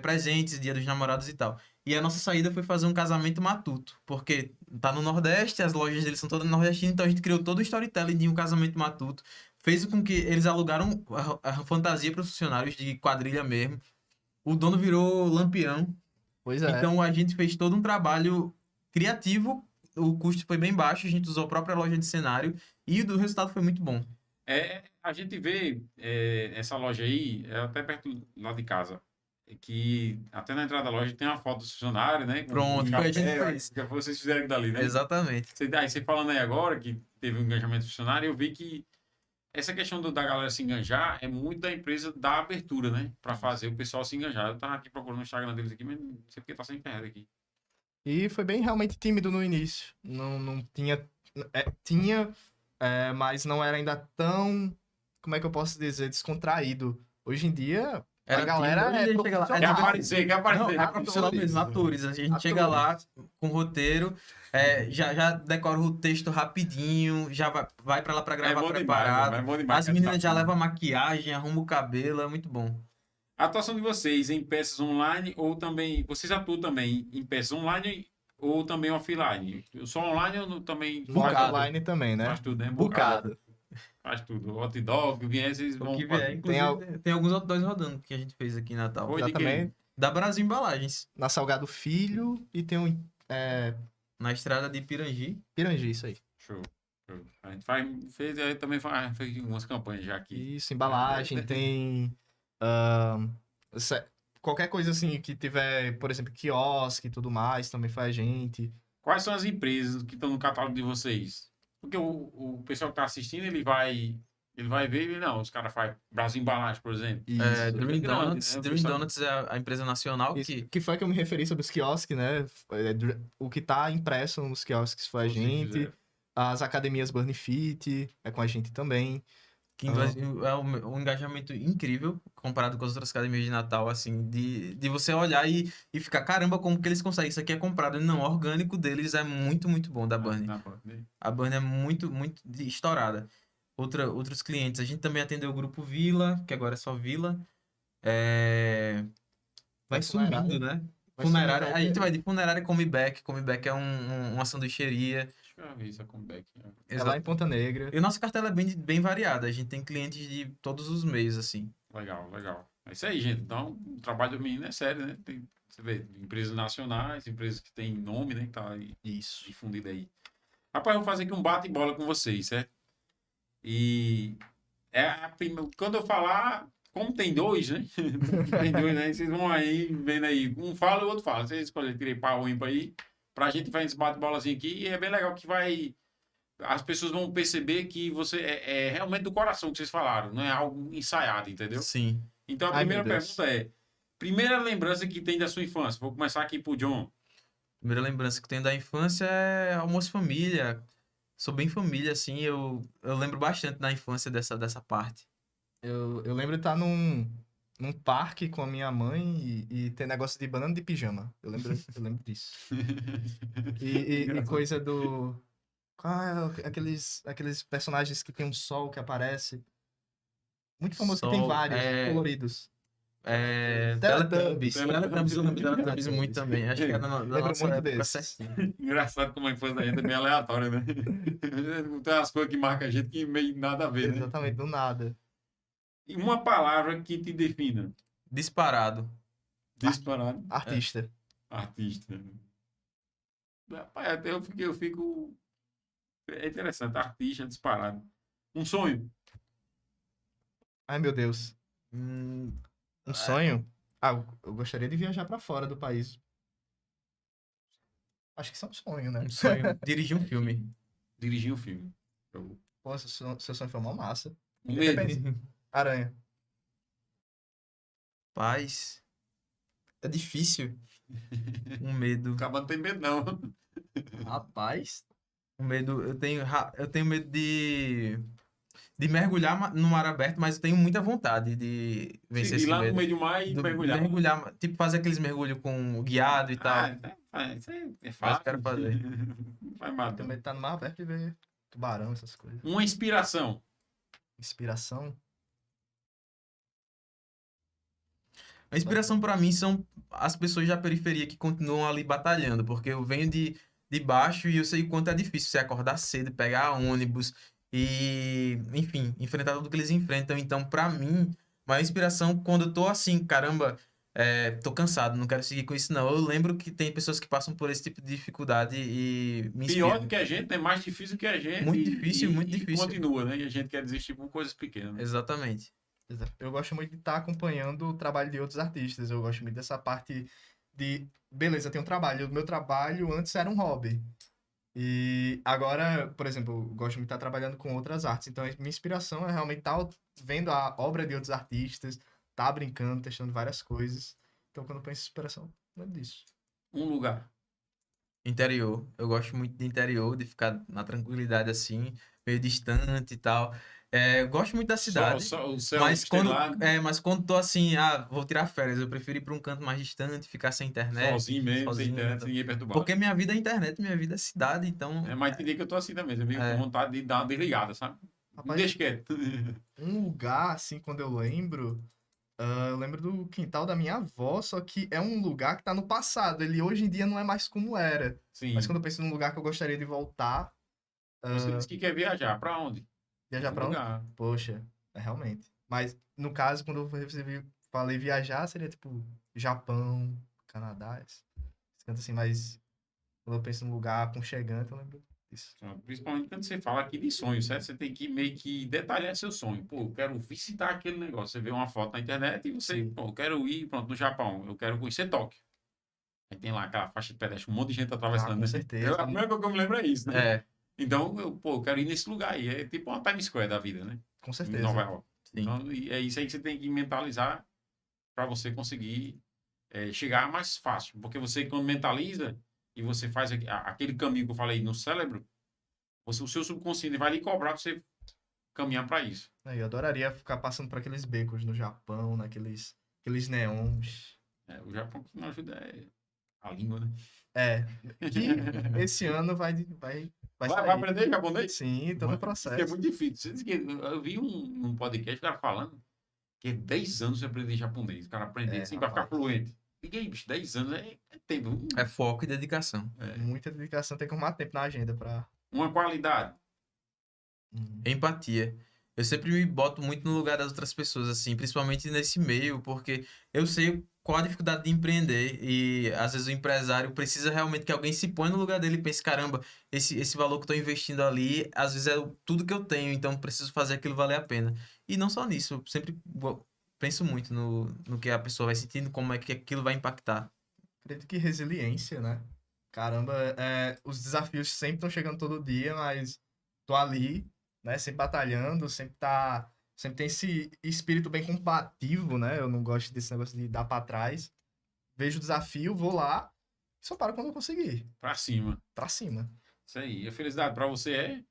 presentes, Dia dos Namorados e tal. E a nossa saída foi fazer um casamento matuto, porque tá no Nordeste, as lojas deles são todas nordestinas, então a gente criou todo o storytelling de um casamento matuto, fez com que eles alugaram a fantasia para os funcionários de quadrilha mesmo. O dono virou lampião, Pois é. então a gente fez todo um trabalho criativo, o custo foi bem baixo, a gente usou a própria loja de cenário e o resultado foi muito bom. A gente vê essa loja aí, até perto lá de casa, que até na entrada da loja tem uma foto dos funcionários, né? Com Pronto, foi a gente chapéu, fez. que vocês fizeram dali, né? Exatamente. Você falando aí agora que teve um engajamento funcionário, eu vi que essa questão da galera se enganjar é muito da empresa dar abertura, né? Pra fazer o pessoal se enganjar. Eu tava aqui procurando o Instagram deles aqui, mas não sei porque tá sem internet aqui. E foi bem realmente tímido no início. Não tinha. Tinha, mas não era ainda tão. Como é que eu posso dizer? Descontraído. Hoje em dia, a galera tímido, hoje chega lá, Quer aparecer, quer aparecer. Não, é profissional mesmo, atores. A gente Atores. chega lá com roteiro, já decora o texto rapidinho, já vai pra lá pra gravar bom preparado. demais, é bom demais. As meninas já levam a maquiagem, arrumam o cabelo, é muito bom. A atuação de vocês em peças online ou também... Vocês atuam também em peças online ou também offline? Só online ou também... no Bocado. online também, né? Faz tudo, né? Bocado. Faz tudo. Hot dog, vier, vocês O vão... que vier, inclusive, tem alguns outdoors rodando que a gente fez aqui em Natal. Foi de quem? Exatamente. Da Brasil Embalagens, Na Salgado Filho e tem um. na estrada de Pirangi. Pirangi, isso aí. Show. A gente fez umas campanhas já aqui. Isso, embalagem, tem. Qualquer coisa assim que tiver, por exemplo, quiosque e tudo mais, também faz a gente. Quais são as empresas que estão no catálogo de vocês? Porque o pessoal que está assistindo, ele vai ver, não, os caras fazem Brasil Embalagem, por exemplo. Isso. Dream grande, Donuts. né? O Dream pessoal- Donuts é a empresa nacional Isso, que foi que eu me referi sobre os quiosques, né? O que tá impresso nos quiosques foi a Vocês gente. fizeram. As academias Burn Fit é com a gente também. Que é um engajamento incrível comparado com as outras academias de Natal, assim, de você olhar e ficar, caramba, como que eles conseguem? Isso aqui é comprado. Não, o orgânico deles é muito, muito bom, da Burnie. A Burnie é muito, muito estourada. Outros clientes, a gente também atendeu o grupo Vila, que agora é só Vila. Vai sumindo, né? Funerária, a gente vai de funerária Comeback. Comeback é uma sanduicheria. Acho que eu já vi isso, a comeback. É lá em Ponta Negra. E o nosso cartela é bem variado. A gente tem clientes de todos os meios, assim. Legal, legal. É isso aí, gente. Então, o trabalho do menino é sério, né? Você vê, empresas nacionais, empresas que têm nome, né? Que tá aí, Isso. difundido aí. Rapaz, eu vou fazer aqui um bate-bola com vocês, certo? E quando eu falar, como tem dois, né? Tem dois, né? Vocês vão aí vendo aí. Um fala e o outro fala. Vocês escolhem, tirei pau ou ímpar aí. Pra gente fazer esse bate-bolazinho aqui. E é bem legal que vai... As pessoas vão perceber que você é realmente do coração que vocês falaram. Não é algo ensaiado, entendeu? Sim. Então a Ai, primeira meu Deus. pergunta é... Primeira lembrança que tem da sua infância. Vou começar aqui pro John. Primeira lembrança que tenho da infância é almoço família. Sou bem família, assim. Eu lembro bastante da infância dessa parte. Eu lembro de estar num parque com a minha mãe e ter negócio de banana de pijama. Eu lembro disso. E coisa do... Qual é aqueles personagens que tem um sol que aparece? Muito famoso, que tem Sol, vários, coloridos. Teletubbies. Teletubbies. Teletubbies, eu lembro de Teletubbies muito também. Acho que era na Lembro nossa muito época desses. certinho. Engraçado como a infância da gente é bem aleatória, né? Tem umas coisas que marcam a gente que meio nada a ver, né? Exatamente, do nada. E uma palavra que te defina. Disparado. Disparado. Artista. Artista. Rapaz, até eu fico... É interessante. Artista disparado. Um sonho. Ai, meu Deus. Hum, Um sonho? Eu gostaria de viajar pra fora do país. Acho que isso é um sonho, né? um sonho. Dirigir um filme. Dirigir um filme. Eu- Pô, seu sonho foi uma massa. Um medo. Depende. Aranha. Paz. É difícil. Um medo. Acaba não tem medo, não. Rapaz. Um medo. Eu tenho medo de mergulhar no mar aberto, mas eu tenho muita vontade de vencer Ir esse lá no medo. meio do mar e mergulhar. Mergulhar, tipo, fazer aqueles mergulhos com guiado e tal. Isso é Mas fácil. eu quero fazer. Vai matar. Também tá no mar aberto e ver tubarão, essas coisas. Uma inspiração. Inspiração. A inspiração pra mim são as pessoas da periferia que continuam ali batalhando, porque eu venho de baixo e eu sei o quanto é difícil você acordar cedo, pegar ônibus e, enfim, enfrentar tudo que eles enfrentam. Então, pra mim, a maior inspiração quando eu tô assim, caramba, tô cansado, não quero seguir com isso não. Eu lembro que tem pessoas que passam por esse tipo de dificuldade e me Pior inspiram. do que a gente, é mais difícil que a gente. Muito difícil, muito e difícil. continua, né? E a gente quer desistir por coisas pequenas. Né? Exatamente. Eu gosto muito de estar acompanhando o trabalho de outros artistas. Eu gosto muito dessa parte de... Beleza, eu tenho um trabalho. O meu trabalho antes era um hobby. E agora, por exemplo, eu gosto muito de estar trabalhando com outras artes. Então, a minha inspiração é realmente estar vendo a obra de outros artistas, estar brincando, testando várias coisas. Então, quando eu penso em inspiração, não é disso. Um lugar. Interior. Eu gosto muito de interior, de ficar na tranquilidade assim, meio distante e tal. Eu gosto muito da cidade. Só o céu Mas estrelado, mas quando tô assim, vou tirar férias, eu prefiro ir pra um canto mais distante, ficar sem internet. sozinho mesmo, sem sozinho, internet, então. sem ninguém perturbar. Porque minha vida é internet, minha vida é cidade, então. Mas tem dia que eu tô assim também. Eu venho É. com vontade de dar uma desligada, sabe? Me Rapaz, deixa quieto. um lugar, assim, quando eu lembro do quintal da minha avó, só que é um lugar que tá no passado. Ele hoje em dia não é mais como era. Sim. Mas quando eu penso num lugar que eu gostaria de voltar, Você disse que quer viajar. Pra onde? viajar pra onde? lugar. Poxa, realmente. Mas, no caso, quando eu falei viajar, seria tipo Japão, Canadá. Esse canto assim, mas quando eu penso num lugar aconchegante, eu lembro disso. Principalmente quando você fala aqui de sonho, certo? Você tem que meio que detalhar seu sonho. Pô, eu quero visitar aquele negócio. Você vê uma foto na internet e você, Sim. pô, eu quero ir, pronto, no Japão. Eu quero conhecer Tóquio. Aí tem lá aquela faixa de pedestre, um monte de gente atravessando. Com né? certeza. A primeira coisa que eu me lembro é isso, né? É, Então, eu quero ir nesse lugar aí. É tipo uma Times Square da vida, né? Com Em certeza. Nova York. sim. Então, e é isso aí que você tem que mentalizar para você conseguir chegar mais fácil. Porque você, quando mentaliza e você faz aquele caminho que eu falei no cérebro, o seu subconsciente vai lhe cobrar para você caminhar para isso. Eu adoraria ficar passando por aqueles becos no Japão, aqueles neons. O Japão que não ajuda a língua, né? Que esse ano vai Vai sair. aprender japonês? Sim, tô no Isso é processo. muito difícil. Eu vi um podcast, o cara falando que é 10 anos você aprender japonês. O cara aprender assim pra ficar rapaz. fluente. Liguei, bicho, 10 anos é tempo. É foco e dedicação. Muita dedicação, tem que arrumar tempo na agenda pra... Uma qualidade. Empatia. Eu sempre me boto muito no lugar das outras pessoas, assim, principalmente nesse meio, porque eu sei qual a dificuldade de empreender e às vezes o empresário precisa realmente que alguém se ponha no lugar dele e pense, caramba, esse valor que eu estou investindo ali, às vezes é tudo que eu tenho, então preciso fazer aquilo valer a pena. E não só nisso, eu sempre penso muito no que a pessoa vai sentindo, como é que aquilo vai impactar. Acredito que resiliência, né? Caramba, os desafios sempre estão chegando todo dia, mas tô ali, né? Sempre batalhando, sempre tem esse espírito bem combativo, né? Eu não gosto desse negócio de dar pra trás. Vejo o desafio, vou lá, só paro quando eu conseguir. Pra cima. Pra cima. Isso aí. A felicidade pra você é?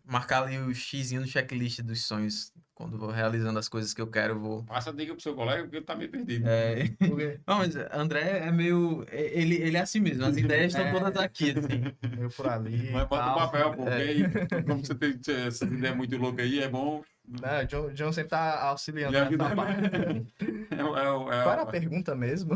Marcar ali o xizinho no checklist dos sonhos. Quando eu vou realizando as coisas que eu quero, eu vou... Passa a dica pro seu colega, porque ele tá meio perdido. Porque Não, mas André é meio... Ele é assim mesmo, as ideias estão todas aqui, assim. eu por ali. Mas bota o tal. papel, porque aí, como você tem essa ideia muito louca aí, é bom. Né, o John sempre tá auxiliando Me ajuda nessa parte. Qual era a pergunta mesmo?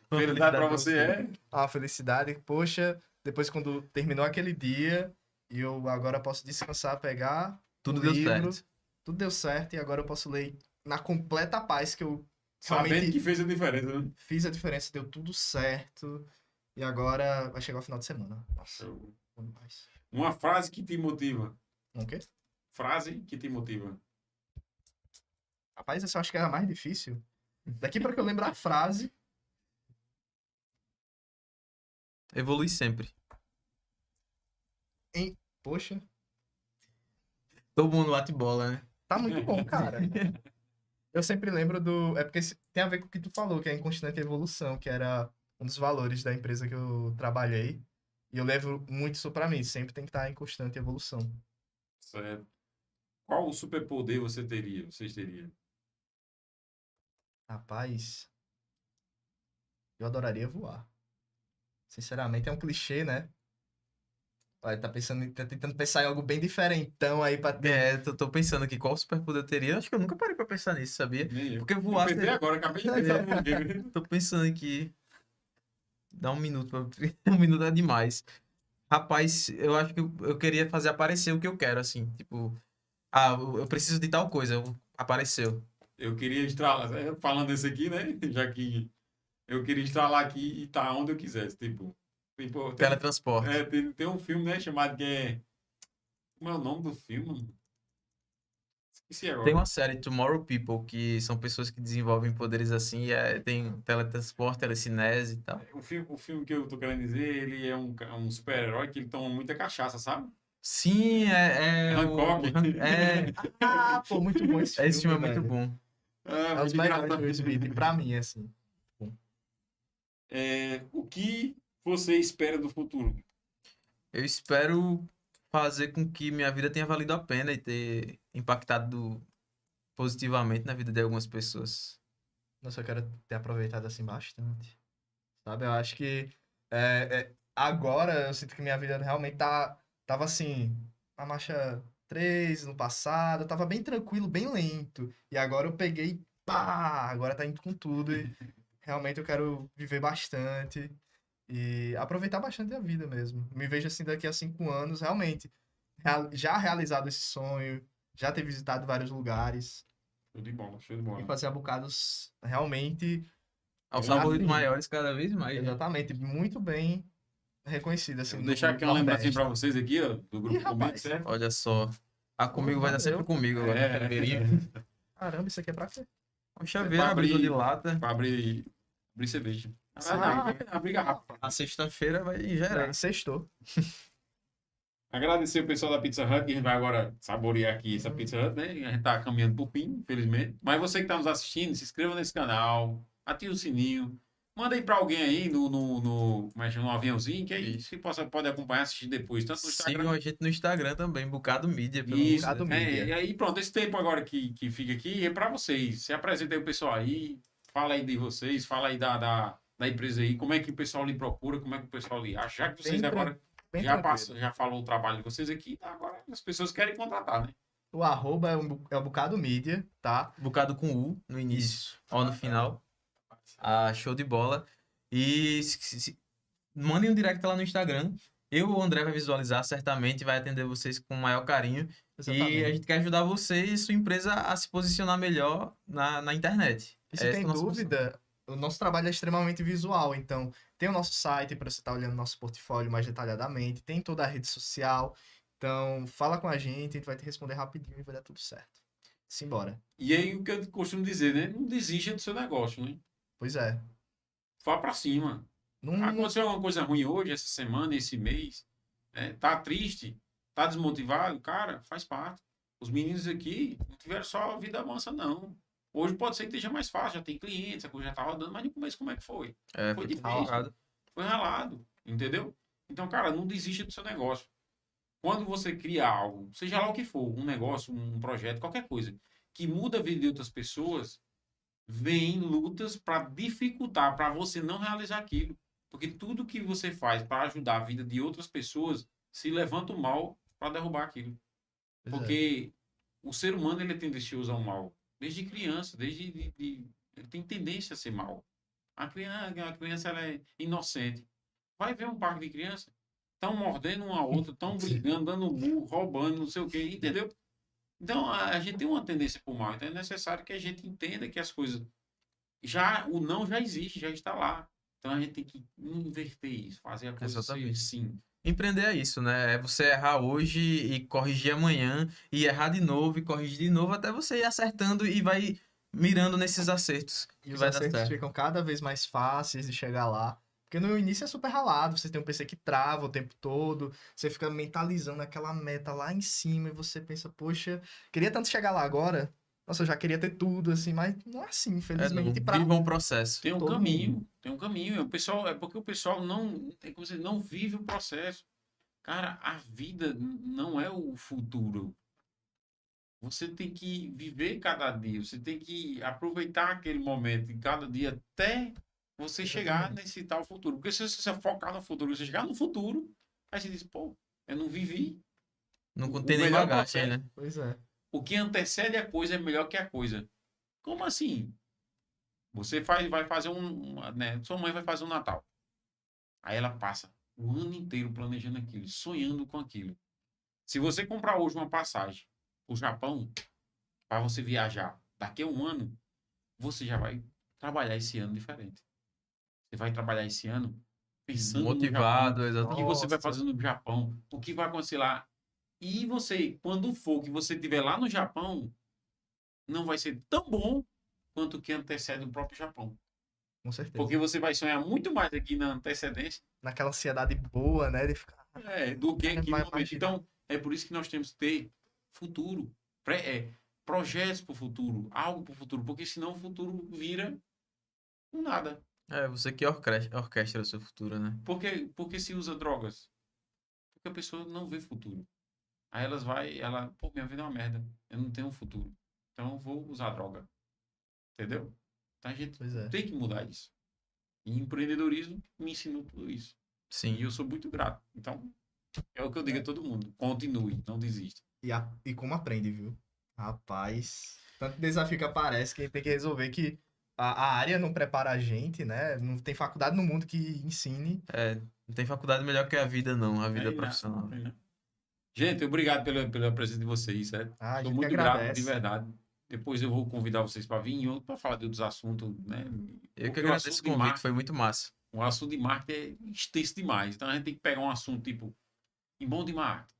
Felicidade pra você é? A felicidade, poxa, depois quando terminou aquele dia, e eu agora posso descansar, pegar Tudo o deu livro, certo. tudo deu certo, e agora eu posso ler na completa paz que eu Sabendo realmente que fez a diferença, né? fiz a diferença, deu tudo certo, e agora vai chegar o final de semana. Nossa, bom demais. Uma frase que te motiva. O quê? Frase que te motiva. Rapaz, essa eu acho que era a mais difícil. Daqui pra que eu lembro a frase, Evolui sempre. poxa, Todo mundo bate bola, né? tá muito bom, cara. Eu sempre lembro do... É porque tem a ver com o que tu falou, que é em constante evolução, que era um dos valores da empresa que eu trabalhei. E eu levo muito isso pra mim, sempre tem que estar em constante evolução. Certo. Qual o superpoder você teria? Vocês teriam? Rapaz, eu adoraria voar. Sinceramente, é um clichê, né? Vai, tá tentando pensar em algo bem diferentão aí pra ter... Tô pensando aqui qual superpoder eu teria. Acho que eu nunca parei pra pensar nisso, sabia? Nem eu. Porque voar Eu pensei seria... agora, acabei de pensar no game. Tô pensando aqui. Dá um minuto. Um minuto é demais. Rapaz, eu acho que eu queria fazer aparecer o que eu quero, assim. Tipo, eu preciso de tal coisa. Apareceu. Eu queria estralar, falando isso aqui, né? Já que eu queria estralar aqui e tá onde eu quisesse. Tipo Teletransporte. tem um filme, né? Chamado que é. Como é o nome do filme? Esqueci agora. Tem uma série, Tomorrow People, que são pessoas que desenvolvem poderes assim. Tem teletransporte, telecinese e tal. O filme que eu tô querendo dizer, ele é um super-herói que ele toma muita cachaça, sabe? Sim, Hancock. Ah, pô, muito bom esse filme, Esse filme é muito velho. bom. É, É os muito melhores engraçado. do Will Smith, pra mim, assim. O que você espera do futuro? Eu espero fazer com que minha vida tenha valido a pena e ter impactado positivamente na vida de algumas pessoas. Nossa, eu quero ter aproveitado assim bastante. Sabe? Eu acho que agora eu sinto que minha vida realmente tava assim, na marcha 3 no passado, tava bem tranquilo, bem lento. E agora eu peguei, pá, agora tá indo com tudo. E realmente eu quero viver bastante e aproveitar bastante a vida mesmo. Me vejo assim daqui a 5 anos, realmente, já realizado esse sonho, já ter visitado vários lugares Show de bola, show de e bola. fazer bocados realmente, Aos Eu sabores acho- maiores cada vez mais. Né? exatamente, muito bem reconhecido assim. Vou no deixar aqui uma lembrancinha pra Nordeste. vocês aqui, ó, do grupo Ih, comigo, rapaz. certo? Olha só. A comigo vai dar sempre comigo agora. É. Chaveirinho. Caramba, isso aqui é pra quê? Um chaveiro, Pra abridor abrir- de lata. Pra abrir cerveja. Ah, Briga rápida. A sexta-feira vai gerar. Sextou. Agradecer o pessoal da Pizza Hut, que a gente vai agora saborear aqui essa Pizza Hut, né? A gente tá caminhando pro fim, infelizmente. Mas você que tá nos assistindo, se inscreva nesse canal, ative o sininho, Manda aí pra alguém aí no aviãozinho, que aí você pode acompanhar, assistir depois, tanto no Sigam Instagram. a gente no Instagram também, Bocado Mídia, pelo Isso, amor de Deus. Mídia. e aí pronto, esse tempo agora que fica aqui é pra vocês. Se apresenta aí o pessoal aí, fala aí de vocês, fala aí da empresa aí, como é que o pessoal lhe procura, como é que o pessoal lhe acha, já que vocês Bem agora Bem já tranquilo. já falou o trabalho de vocês aqui, tá? Agora as pessoas querem contratar, né? O arroba é o Bocado Mídia, tá? Bocado com U no início, Isso. ó no final. Ah, show de bola. E mandem um direct lá no Instagram. Eu ou o André vai visualizar certamente e vai atender vocês com o maior carinho. E a Exatamente. gente quer ajudar você e sua empresa a se posicionar melhor na internet. E se Essa é tem a nossa função. dúvida, o nosso trabalho é extremamente visual, então tem o nosso site para você estar olhando nosso portfólio mais detalhadamente, tem toda a rede social, então fala com a gente vai te responder rapidinho e vai dar tudo certo. Simbora. E aí o que eu costumo dizer, né? Não desista do seu negócio, né? Pois é. Vá pra cima. Não, Aconteceu alguma coisa ruim hoje, essa semana, esse mês, né? Tá triste, tá desmotivado, cara, faz parte. Os meninos aqui não tiveram só vida mansa, não. Hoje pode ser que esteja mais fácil, já tem clientes, a coisa já tá rodando, mas no começo como é que foi? É, Foi foi difícil. complicado. Foi ralado, entendeu? Então, cara, não desista do seu negócio. Quando você cria algo, seja lá o que for, um negócio, um projeto, qualquer coisa, que muda a vida de outras pessoas, vem lutas para dificultar, para você não realizar aquilo. Porque tudo que você faz para ajudar a vida de outras pessoas, se levanta o mal para derrubar aquilo. Pois é. Porque o ser humano ele é tendencioso ao mal. Desde criança, ele tem tendência a ser mal. A criança ela é inocente. Vai ver um parque de criança. Estão mordendo um ao outro, estão brigando, dando burro, roubando, não sei o quê, entendeu? Então a gente tem uma tendência para o mal. Então é necessário que a gente entenda que as coisas. O não já existe, já está lá. Então a gente tem que inverter isso, fazer a coisa ser Exatamente. sim. Empreender é isso, né? É você errar hoje e corrigir amanhã, e errar de novo e corrigir de novo, até você ir acertando e vai mirando nesses acertos. E Que os vai dar acertos certo. ficam cada vez mais fáceis de chegar lá. Porque no início é super ralado, você tem um PC que trava o tempo todo, você fica mentalizando aquela meta lá em cima e você pensa, poxa, queria tanto chegar lá agora. Nossa, eu já queria ter tudo, assim, mas não é assim, É, não, infelizmente. viva um processo. Tem um Todo caminho, tem um caminho. O pessoal, é porque o pessoal não, é como se não vive o processo. Cara, a vida não é o futuro. Você tem que viver cada dia, você tem que aproveitar aquele momento em cada dia até você chegar Exatamente. nesse tal futuro. Porque se você focar no futuro, você chegar no futuro, aí você diz, pô, eu não vivi. Não O tem nem melhor bagagem, processo. né? Pois é. O que antecede a coisa é melhor que a coisa. Como assim? Você vai fazer né? Sua mãe vai fazer um Natal. Aí ela passa o ano inteiro planejando aquilo, sonhando com aquilo. Se você comprar hoje uma passagem para o Japão, para você viajar daqui a um ano, você já vai trabalhar esse ano diferente. Você vai trabalhar esse ano pensando Motivado, no Japão, o que você vai Nossa. fazer no Japão, o que vai acontecer lá. E você, quando for que você estiver lá no Japão, não vai ser tão bom quanto o que antecede o próprio Japão. Com certeza. Porque você vai sonhar muito mais aqui na antecedência Naquela ansiedade boa, né? De ficar. do que Cara, aqui no vai momento. imaginar. Então, é por isso que nós temos que ter futuro, projetos para o futuro, algo para o futuro, porque senão o futuro vira um nada. É, você que orquestra o seu futuro, né? Porque se usa drogas? Porque a pessoa não vê futuro. Aí pô, minha vida é uma merda, eu não tenho um futuro, então eu vou usar droga. Entendeu? Então a gente Pois é. tem que mudar isso. E empreendedorismo me ensinou tudo isso. E Sim. eu sou muito grato. Então, é o que eu digo a todo mundo. Continue, não desista. E como aprende, viu? Rapaz. Tanto desafio que aparece que a gente tem que resolver que a área não prepara a gente, né? Não tem faculdade no mundo que ensine. É, não tem faculdade melhor que a vida, não. A vida Aí, profissional. né? Gente, obrigado pela presença de vocês, certo? Ah, a Sou gente muito que grato, agradece. de verdade. Depois eu vou convidar vocês para vir para falar de outros assuntos, né? Eu que Porque agradeço o assunto de convite, marketing- foi muito massa. O assunto de marketing é extenso demais. Então a gente tem que pegar um assunto tipo em bom de marketing,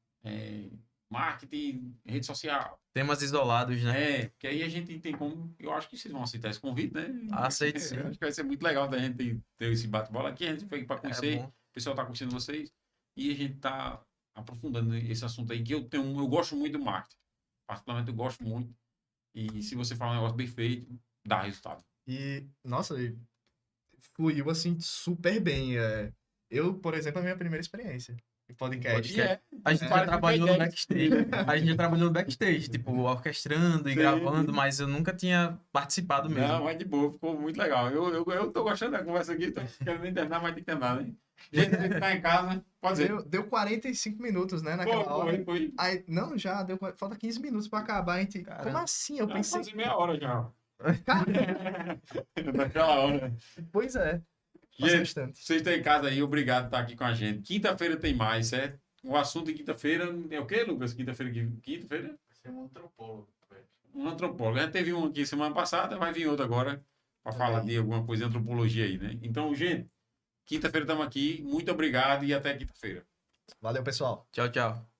marketing, rede social. Temas isolados, né? Que aí a gente tem como. Eu acho que vocês vão aceitar esse convite, né? Aceito, sim. Eu acho que vai ser muito legal da gente ter esse bate-bola aqui. A gente foi para É conhecer, bom. o pessoal está conhecendo vocês e a gente está aprofundando esse assunto aí que eu gosto muito do marketing. Particularmente eu gosto muito. E se você falar um negócio bem feito, dá resultado. E, nossa, fluiu, assim, super bem. Eu, por exemplo, a minha primeira experiência em podcast. E é. A gente já Parece trabalhou que no é backstage. A gente já trabalhou no backstage, tipo, orquestrando e Sim. gravando, mas eu nunca tinha participado mesmo. Não, mas de boa, ficou muito legal. Eu tô gostando da conversa aqui, tô querendo nem terminar, mas tem que terminar, né? Gente, você que tá em casa, pode dizer. Deu 45 minutos, né, naquela hora. Foi. Aí, não, já deu. Falta 15 minutos pra acabar. A gente, Caramba. como assim? Eu Já pensei. quase meia hora já. Cara, Naquela hora. pois é. Passa Gente, bastante. vocês estão em casa aí, obrigado por estar aqui com a gente. Quinta-feira tem mais, certo? O assunto de quinta-feira é o quê, Lucas? Quinta-feira? Um antropólogo, velho. Um antropólogo. Já teve um aqui semana passada, vai vir outro agora para falar de alguma coisa de antropologia aí, né? Então, gente, quinta-feira estamos aqui. Muito obrigado e até quinta-feira. Valeu, pessoal. Tchau, tchau.